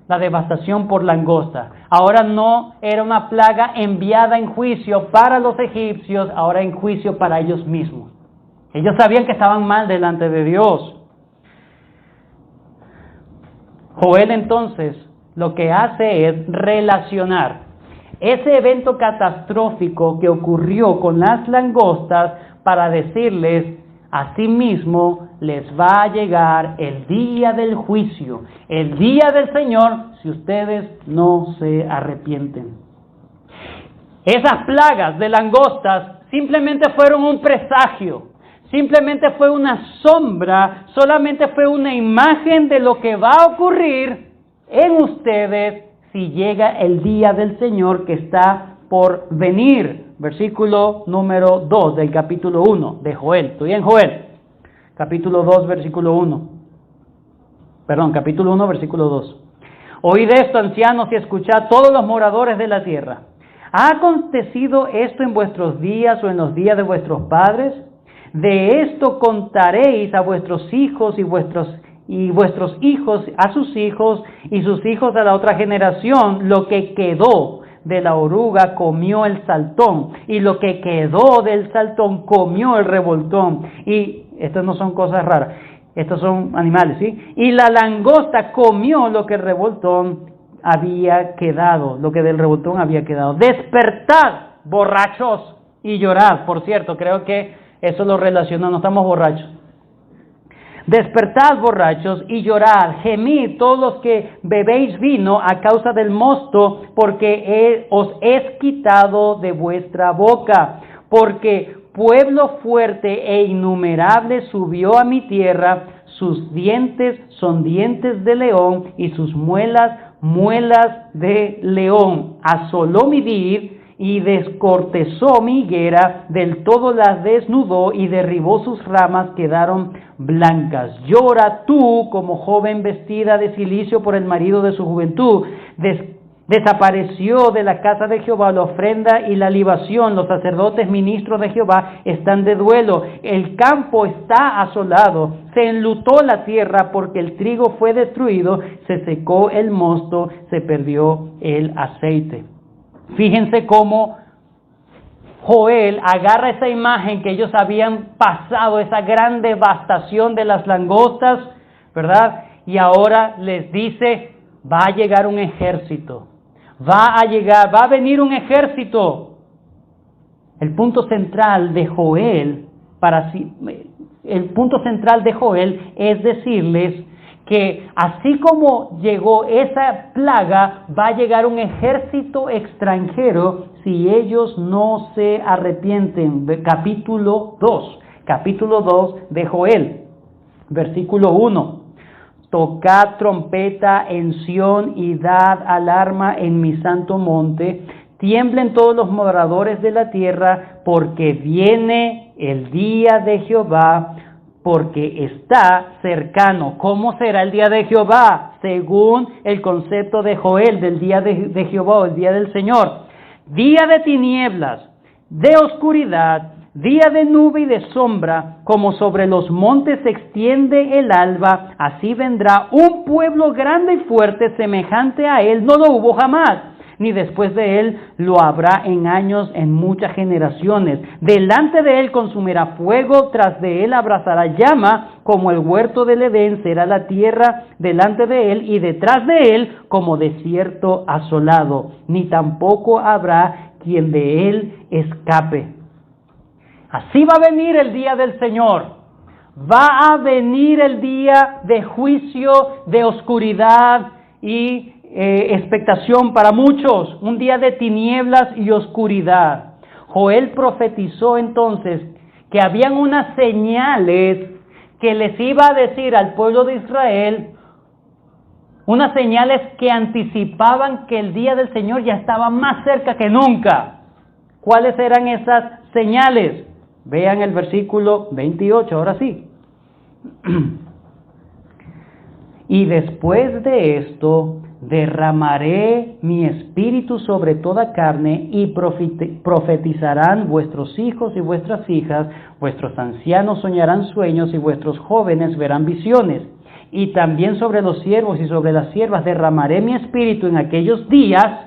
la devastación por langosta. Ahora no era una plaga enviada en juicio para los egipcios, ahora en juicio para ellos mismos. Ellos sabían que estaban mal delante de Dios. Joel entonces lo que hace es relacionar ese evento catastrófico que ocurrió con las langostas para decirles, asimismo les va a llegar el día del juicio, el día del Señor, si ustedes no se arrepienten. Esas plagas de langostas simplemente fueron un presagio, simplemente fue una sombra, solamente fue una imagen de lo que va a ocurrir en ustedes si llega el día del Señor que está por venir. Versículo número 2 del capítulo 1 de Joel. Estoy en Joel, capítulo 2, versículo 1. Perdón, capítulo 1, versículo 2. Oíd esto, ancianos, y escuchad todos los moradores de la tierra. ¿Ha acontecido esto en vuestros días o en los días de vuestros padres? De esto contaréis a vuestros hijos y vuestros hijos a sus hijos y sus hijos a la otra generación. Lo que quedó de la oruga comió el saltón, y lo que quedó del saltón comió el revoltón. Y estas no son cosas raras, estos son animales, ¿sí? Y la langosta comió lo que el revoltón había quedado, lo que del revoltón había quedado. Despertad, borrachos, y llorad. Por cierto, creo que eso lo relaciona, no estamos borrachos. Despertad, borrachos, y llorad, gemid todos los que bebéis vino a causa del mosto, porque os es quitado de vuestra boca. Porque pueblo fuerte e innumerable subió a mi tierra, sus dientes son dientes de león, y sus muelas, muelas de león. Asoló mi vid, y descortezó mi higuera, del todo las desnudó, y derribó sus ramas, quedaron blancas. Llora tú como joven vestida de cilicio por el marido de su juventud. Desapareció de la casa de Jehová la ofrenda y la libación. Los sacerdotes ministros de Jehová están de duelo. El campo está asolado. Se enlutó la tierra porque el trigo fue destruido. Se secó el mosto. Se perdió el aceite. Fíjense cómo Joel agarra esa imagen que ellos habían pasado, esa gran devastación de las langostas, ¿verdad? Y ahora les dice, va a llegar un ejército. Va a venir un ejército. El punto central de Joel, es decirles que así como llegó esa plaga, va a llegar un ejército extranjero si ellos no se arrepienten. Capítulo 2 de Joel, versículo 1. Tocad trompeta en Sión y dad alarma en mi santo monte. Tiemblen todos los moradores de la tierra, porque viene el día de Jehová, porque está cercano. ¿Cómo será el día de Jehová? Según el concepto de Joel, del día de Jehová, o el día del Señor. Día de tinieblas, de oscuridad, día de nube y de sombra, como sobre los montes se extiende el alba, así vendrá un pueblo grande y fuerte, semejante a él, no lo hubo jamás, ni después de él lo habrá en años, en muchas generaciones. Delante de él consumirá fuego, tras de él abrazará llama, como el huerto del Edén será la tierra delante de él, y detrás de él como desierto asolado, ni tampoco habrá quien de él escape. Así va a venir el día del Señor. Va a venir el día de juicio, de oscuridad y expectación para muchos. Un día de tinieblas y oscuridad. Joel profetizó entonces que habían unas señales que les iba a decir al pueblo de Israel, unas señales que anticipaban que el día del Señor ya estaba más cerca que nunca. ¿Cuáles eran esas señales? Vean el versículo 28, ahora sí. Y después de esto, derramaré mi espíritu sobre toda carne, y profetizarán vuestros hijos y vuestras hijas, vuestros ancianos soñarán sueños, y vuestros jóvenes verán visiones. Y también sobre los siervos y sobre las siervas derramaré mi espíritu en aquellos días,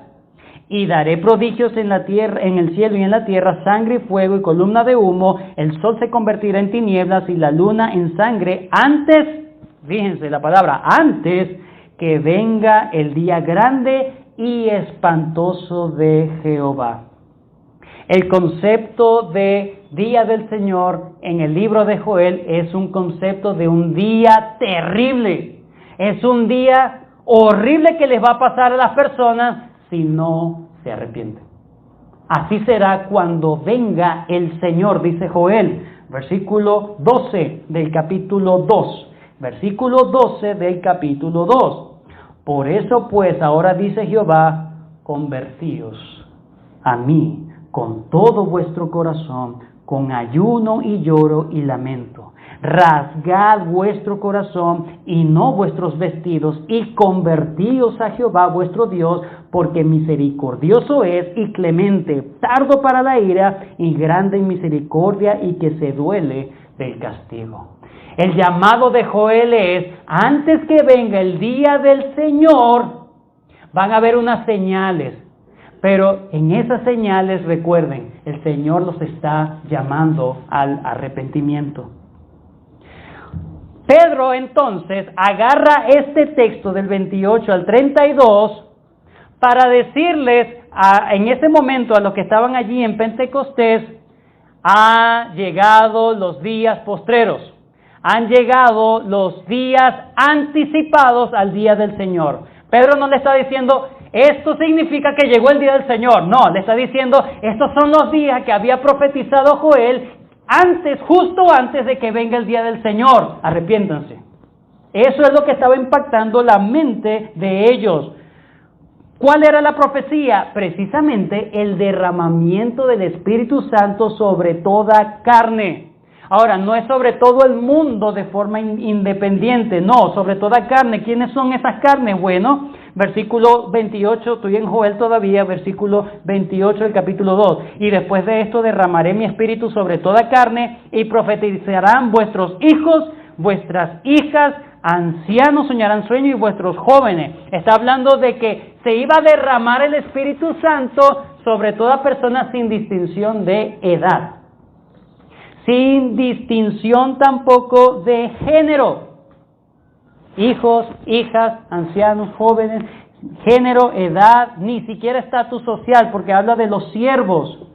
y daré prodigios en la tierra, en el cielo y en la tierra, sangre y fuego y columna de humo. El sol se convertirá en tinieblas y la luna en sangre antes, fíjense la palabra, antes que venga el día grande y espantoso de Jehová. El concepto de día del Señor en el libro de Joel es un concepto de un día terrible. Es un día horrible que les va a pasar a las personas si no se arrepienten. Así será cuando venga el Señor, dice Joel, versículo 12 del capítulo 2. Versículo 12 del capítulo 2. Por eso pues ahora dice Jehová, convertíos a mí con todo vuestro corazón, con ayuno y lloro y lamento. Rasgad vuestro corazón y no vuestros vestidos, y convertíos a Jehová vuestro Dios, porque misericordioso es y clemente, tardo para la ira y grande en misericordia, y que se duele del castigo. El llamado de Joel es, antes que venga el día del Señor, van a haber unas señales. Pero en esas señales, recuerden, el Señor los está llamando al arrepentimiento. Pedro entonces agarra este texto del 28 al 32 para decirles en ese momento a los que estaban allí en Pentecostés, han llegado los días postreros, han llegado los días anticipados al día del Señor. Pedro no le está diciendo, esto significa que llegó el día del Señor. No, le está diciendo, estos son los días que había profetizado Joel antes, justo antes de que venga el día del Señor. Arrepiéntanse. Eso es lo que estaba impactando la mente de ellos. ¿Cuál era la profecía? Precisamente el derramamiento del Espíritu Santo sobre toda carne. Ahora, no es sobre todo el mundo de forma independiente, no, sobre toda carne. ¿Quiénes son esas carnes? Bueno, Versículo 28, estoy en Joel todavía, versículo 28 del capítulo 2. Y después de esto derramaré mi espíritu sobre toda carne y profetizarán vuestros hijos, vuestras hijas, ancianos soñarán sueños y vuestros jóvenes. Está hablando de que se iba a derramar el Espíritu Santo sobre toda persona sin distinción de edad. Sin distinción tampoco de género. Hijos, hijas, ancianos, jóvenes, género, edad, ni siquiera estatus social, porque habla de los siervos.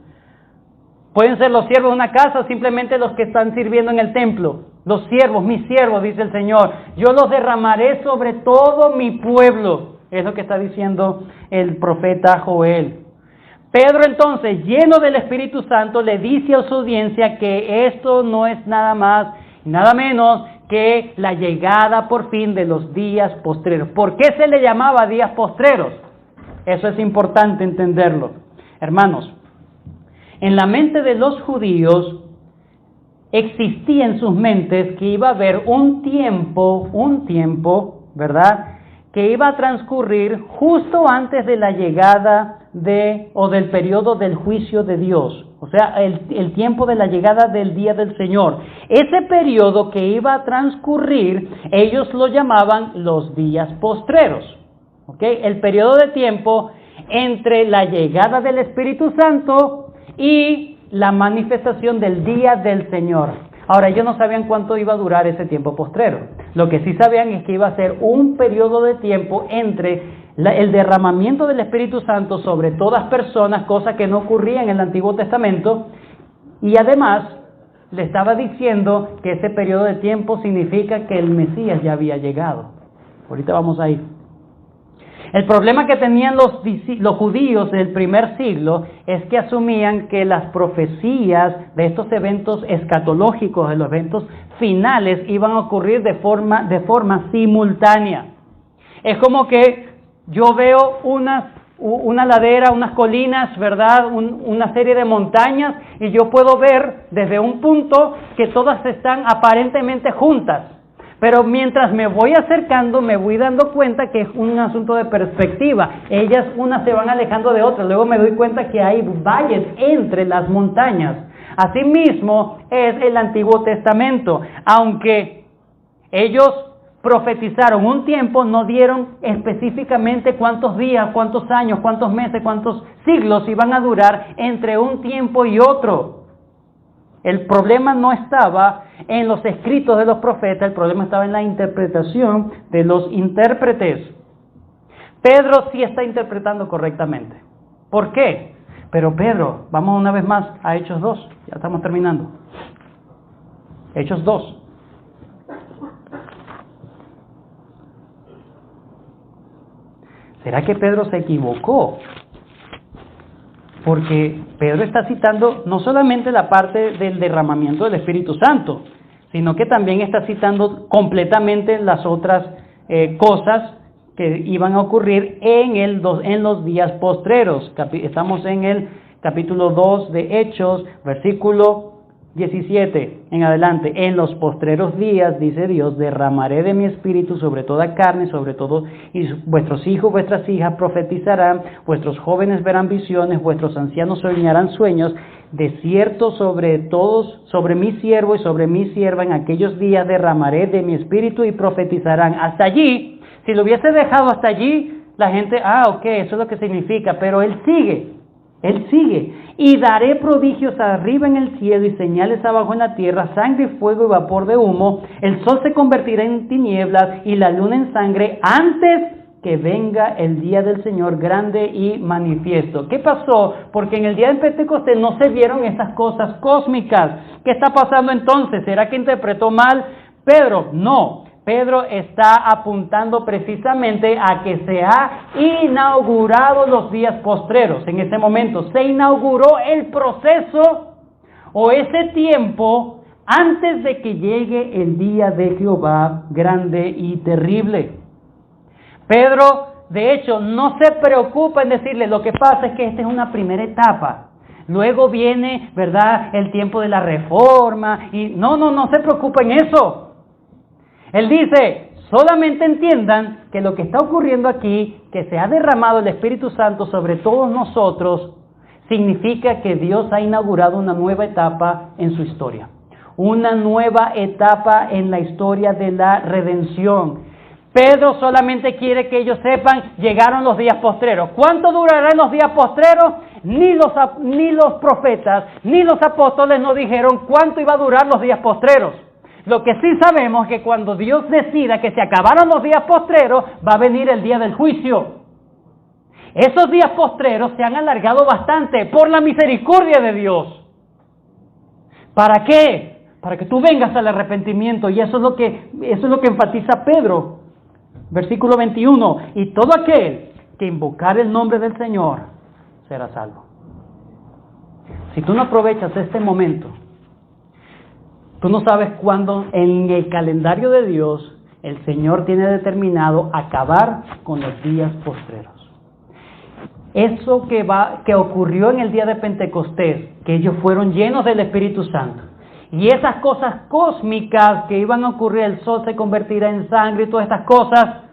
Pueden ser los siervos de una casa o simplemente los que están sirviendo en el templo. Los siervos, mis siervos, dice el Señor. Yo los derramaré sobre todo mi pueblo. Es lo que está diciendo el profeta Joel. Pedro entonces, lleno del Espíritu Santo, le dice a su audiencia que esto no es nada más, nada menos que la llegada por fin de los días postreros. ¿Por qué se le llamaba días postreros? Eso es importante entenderlo. Hermanos, en la mente de los judíos existía en sus mentes que iba a haber un tiempo, ¿verdad?, que iba a transcurrir justo antes de la llegada del periodo del juicio de Dios. O sea, el tiempo de la llegada del día del Señor. Ese periodo que iba a transcurrir, ellos lo llamaban los días postreros. ¿Ok? El periodo de tiempo entre la llegada del Espíritu Santo y la manifestación del día del Señor. Ahora, ellos no sabían cuánto iba a durar ese tiempo postrero. Lo que sí sabían es que iba a ser un periodo de tiempo entre el derramamiento del Espíritu Santo sobre todas personas, cosa que no ocurría en el Antiguo Testamento, y además le estaba diciendo que ese periodo de tiempo significa que el Mesías ya había llegado. Ahorita vamos a ir. El problema que tenían los judíos del primer siglo es que asumían que las profecías de estos eventos escatológicos, de los eventos finales, iban a ocurrir de forma simultánea. Es como que yo veo una ladera, unas colinas, ¿verdad? Una serie de montañas, y yo puedo ver desde un punto que todas están aparentemente juntas. Pero mientras me voy acercando, me voy dando cuenta que es un asunto de perspectiva. Ellas unas se van alejando de otras. Luego me doy cuenta que hay valles entre las montañas. Asimismo es el Antiguo Testamento. Aunque ellos profetizaron un tiempo, no dieron específicamente cuántos días, cuántos años, cuántos meses, cuántos siglos iban a durar entre un tiempo y otro. El problema no estaba en los escritos de los profetas, el problema estaba en la interpretación de los intérpretes. Pedro sí está interpretando correctamente. ¿Por qué? Pero Pedro, vamos una vez más a Hechos 2, ya estamos terminando. Hechos 2. ¿Será que Pedro se equivocó? Porque Pedro está citando no solamente la parte del derramamiento del Espíritu Santo, sino que también está citando completamente las otras cosas que iban a ocurrir en los días postreros. Estamos en el capítulo 2 de Hechos, versículo 17 en adelante. En los postreros días, dice Dios, derramaré de mi espíritu sobre toda carne, sobre todo, y vuestros hijos, vuestras hijas profetizarán, vuestros jóvenes verán visiones, vuestros ancianos soñarán sueños. De cierto, sobre mi siervo y sobre mi sierva en aquellos días derramaré de mi espíritu y profetizarán. Hasta allí, si lo hubiese dejado hasta allí, la gente, ok, eso es lo que significa, pero él sigue. Y daré prodigios arriba en el cielo y señales abajo en la tierra, sangre y fuego y vapor de humo. El sol se convertirá en tinieblas y la luna en sangre antes que venga el día del Señor grande y manifiesto. ¿Qué pasó? Porque en el día del Pentecostés no se vieron esas cosas cósmicas. ¿Qué está pasando entonces? ¿Será que interpretó mal Pedro? No. Pedro está apuntando precisamente a que se ha inaugurado los días postreros. En ese momento se inauguró el proceso o ese tiempo antes de que llegue el día de Jehová grande y terrible. Pedro, de hecho, no se preocupa en decirle, lo que pasa es que esta es una primera etapa. Luego viene, ¿verdad?, el tiempo de la reforma. Y no se preocupa en eso. Él dice, solamente entiendan que lo que está ocurriendo aquí, que se ha derramado el Espíritu Santo sobre todos nosotros, significa que Dios ha inaugurado una nueva etapa en su historia. Una nueva etapa en la historia de la redención. Pedro solamente quiere que ellos sepan, llegaron los días postreros. ¿Cuánto durarán los días postreros? Ni los profetas, ni los apóstoles nos dijeron cuánto iba a durar los días postreros. Lo que sí sabemos es que cuando Dios decida que se acabaron los días postreros, va a venir el día del juicio. Esos días postreros se han alargado bastante por la misericordia de Dios. ¿Para qué? Para que tú vengas al arrepentimiento, y eso es lo que enfatiza Pedro. Versículo 21, y todo aquel que invocare el nombre del Señor será salvo. Si tú no aprovechas este momento, tú no sabes cuándo en el calendario de Dios el Señor tiene determinado acabar con los días postreros. Eso que ocurrió en el día de Pentecostés, que ellos fueron llenos del Espíritu Santo, y esas cosas cósmicas que iban a ocurrir, el sol se convertirá en sangre y todas estas cosas,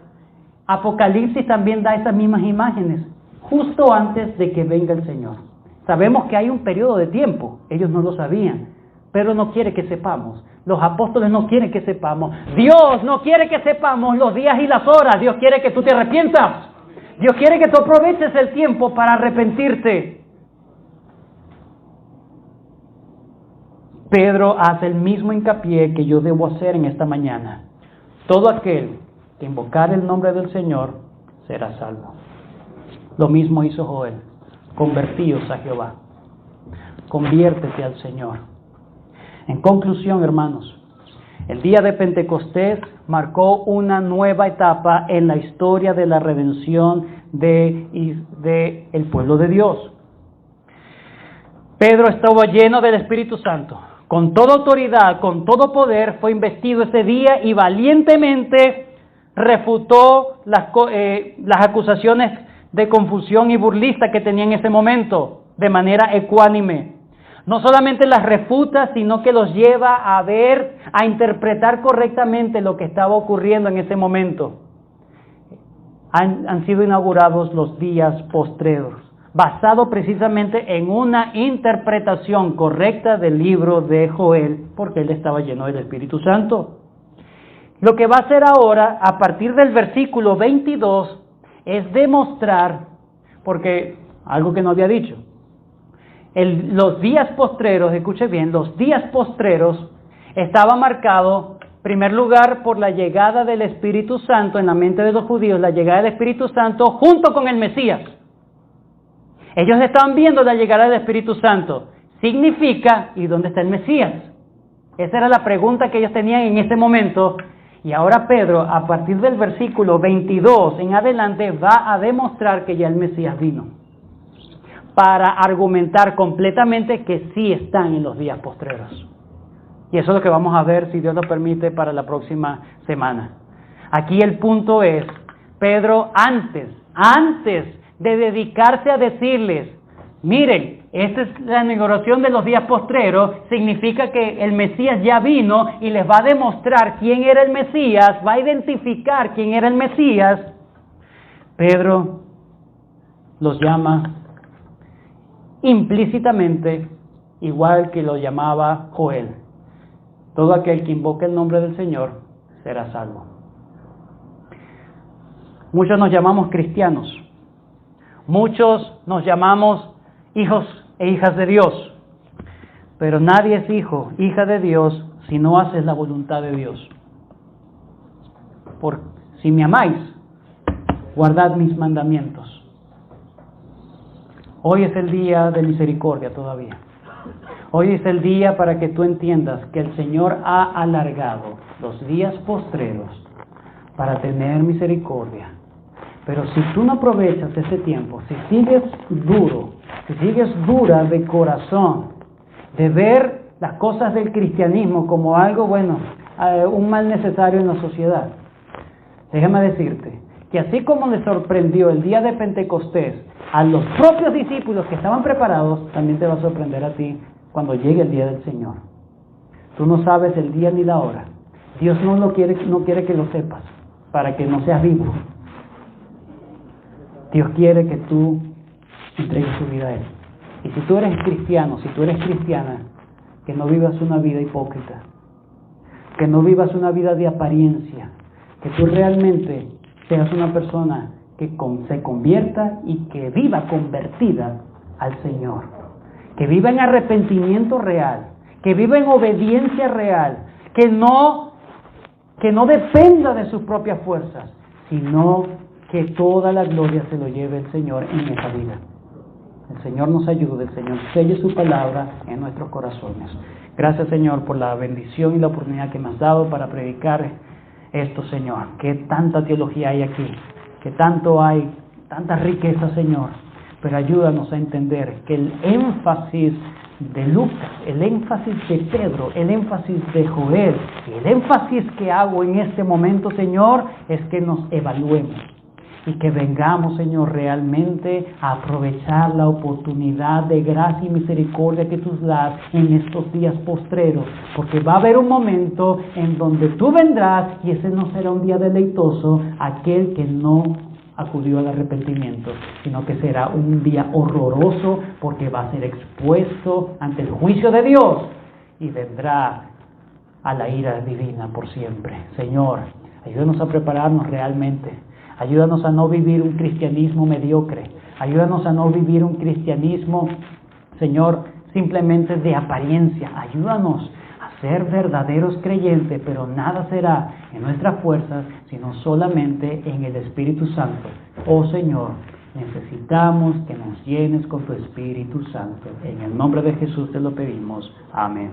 Apocalipsis también da esas mismas imágenes, justo antes de que venga el Señor. Sabemos que hay un periodo de tiempo, ellos no lo sabían, pero no quiere que sepamos. Los apóstoles no quieren que sepamos. Dios no quiere que sepamos los días y las horas. Dios quiere que tú te arrepientas. Dios quiere que tú aproveches el tiempo para arrepentirte. Pedro hace el mismo hincapié que yo debo hacer en esta mañana. Todo aquel que invocar el nombre del Señor será salvo. Lo mismo hizo Joel. Convertíos a Jehová. Conviértete al Señor. En conclusión, hermanos, el día de Pentecostés marcó una nueva etapa en la historia de la redención de el pueblo de Dios. Pedro estaba lleno del Espíritu Santo. Con toda autoridad, con todo poder, fue investido ese día y valientemente refutó las acusaciones de confusión y burlista que tenía en ese momento, de manera ecuánime. No solamente las refuta, sino que los lleva a ver, a interpretar correctamente lo que estaba ocurriendo en ese momento. Han sido inaugurados los días postreros, basado precisamente en una interpretación correcta del libro de Joel, porque él estaba lleno del Espíritu Santo. Lo que va a hacer ahora, a partir del versículo 22, es demostrar, porque algo que no había dicho, los días postreros, escuche bien, los días postreros estaba marcado, en primer lugar, por la llegada del Espíritu Santo en la mente de los judíos, la llegada del Espíritu Santo junto con el Mesías. Ellos estaban viendo la llegada del Espíritu Santo. Significa, ¿y dónde está el Mesías? Esa era la pregunta que ellos tenían en ese momento. Y ahora Pedro, a partir del versículo 22 en adelante, va a demostrar que ya el Mesías vino, para argumentar completamente que sí están en los días postreros. Y eso es lo que vamos a ver, si Dios lo permite, para la próxima semana. Aquí el punto es, Pedro antes de dedicarse a decirles, miren, esta es la inauguración de los días postreros, significa que el Mesías ya vino y les va a demostrar quién era el Mesías, va a identificar quién era el Mesías. Pedro los llama implícitamente, igual que lo llamaba Joel: todo aquel que invoque el nombre del Señor será salvo. Muchos nos llamamos cristianos, muchos nos llamamos hijos e hijas de Dios, pero nadie es hijo, hija de Dios si no haces la voluntad de Dios. Si me amáis, guardad mis mandamientos. Hoy es el día de misericordia todavía. Hoy es el día para que tú entiendas que el Señor ha alargado los días postreros para tener misericordia. Pero si tú no aprovechas ese tiempo, si sigues duro, si sigues dura de corazón, de ver las cosas del cristianismo como algo bueno, un mal necesario en la sociedad, déjame decirte que así como le sorprendió el día de Pentecostés a los propios discípulos que estaban preparados, también te va a sorprender a ti cuando llegue el día del Señor. Tú no sabes el día ni la hora. Dios no quiere que lo sepas. para que no seas vivo. Dios quiere que tú entregues tu vida a Él. Y si tú eres cristiano, si tú eres cristiana, que no vivas una vida hipócrita, que no vivas una vida de apariencia, que tú realmente seas una persona que se convierta y que viva convertida al Señor, que viva en arrepentimiento real, que viva en obediencia real, que no dependa de sus propias fuerzas, sino que toda la gloria se lo lleve el Señor en esa vida. El Señor nos ayude, el Señor selle su palabra en nuestros corazones. Gracias, Señor, por la bendición y la oportunidad que me has dado para predicar esto, Señor. Qué tanta teología hay aquí, que tanto hay, tanta riqueza, Señor. Pero ayúdanos a entender que el énfasis de Lucas, el énfasis de Pedro, el énfasis de Joel y el énfasis que hago en este momento, Señor, es que nos evaluemos y que vengamos, Señor, realmente a aprovechar la oportunidad de gracia y misericordia que tú das en estos días postreros, porque va a haber un momento en donde tú vendrás y ese no será un día deleitoso aquel que no acudió al arrepentimiento, sino que será un día horroroso porque va a ser expuesto ante el juicio de Dios y vendrá a la ira divina por siempre. Señor, ayúdanos a prepararnos realmente, ayúdanos a no vivir un cristianismo mediocre, ayúdanos a no vivir un cristianismo, Señor, simplemente de apariencia, ayúdanos a ser verdaderos creyentes, pero nada será en nuestras fuerzas, sino solamente en el Espíritu Santo. Oh Señor, necesitamos que nos llenes con tu Espíritu Santo. En el nombre de Jesús te lo pedimos. Amén.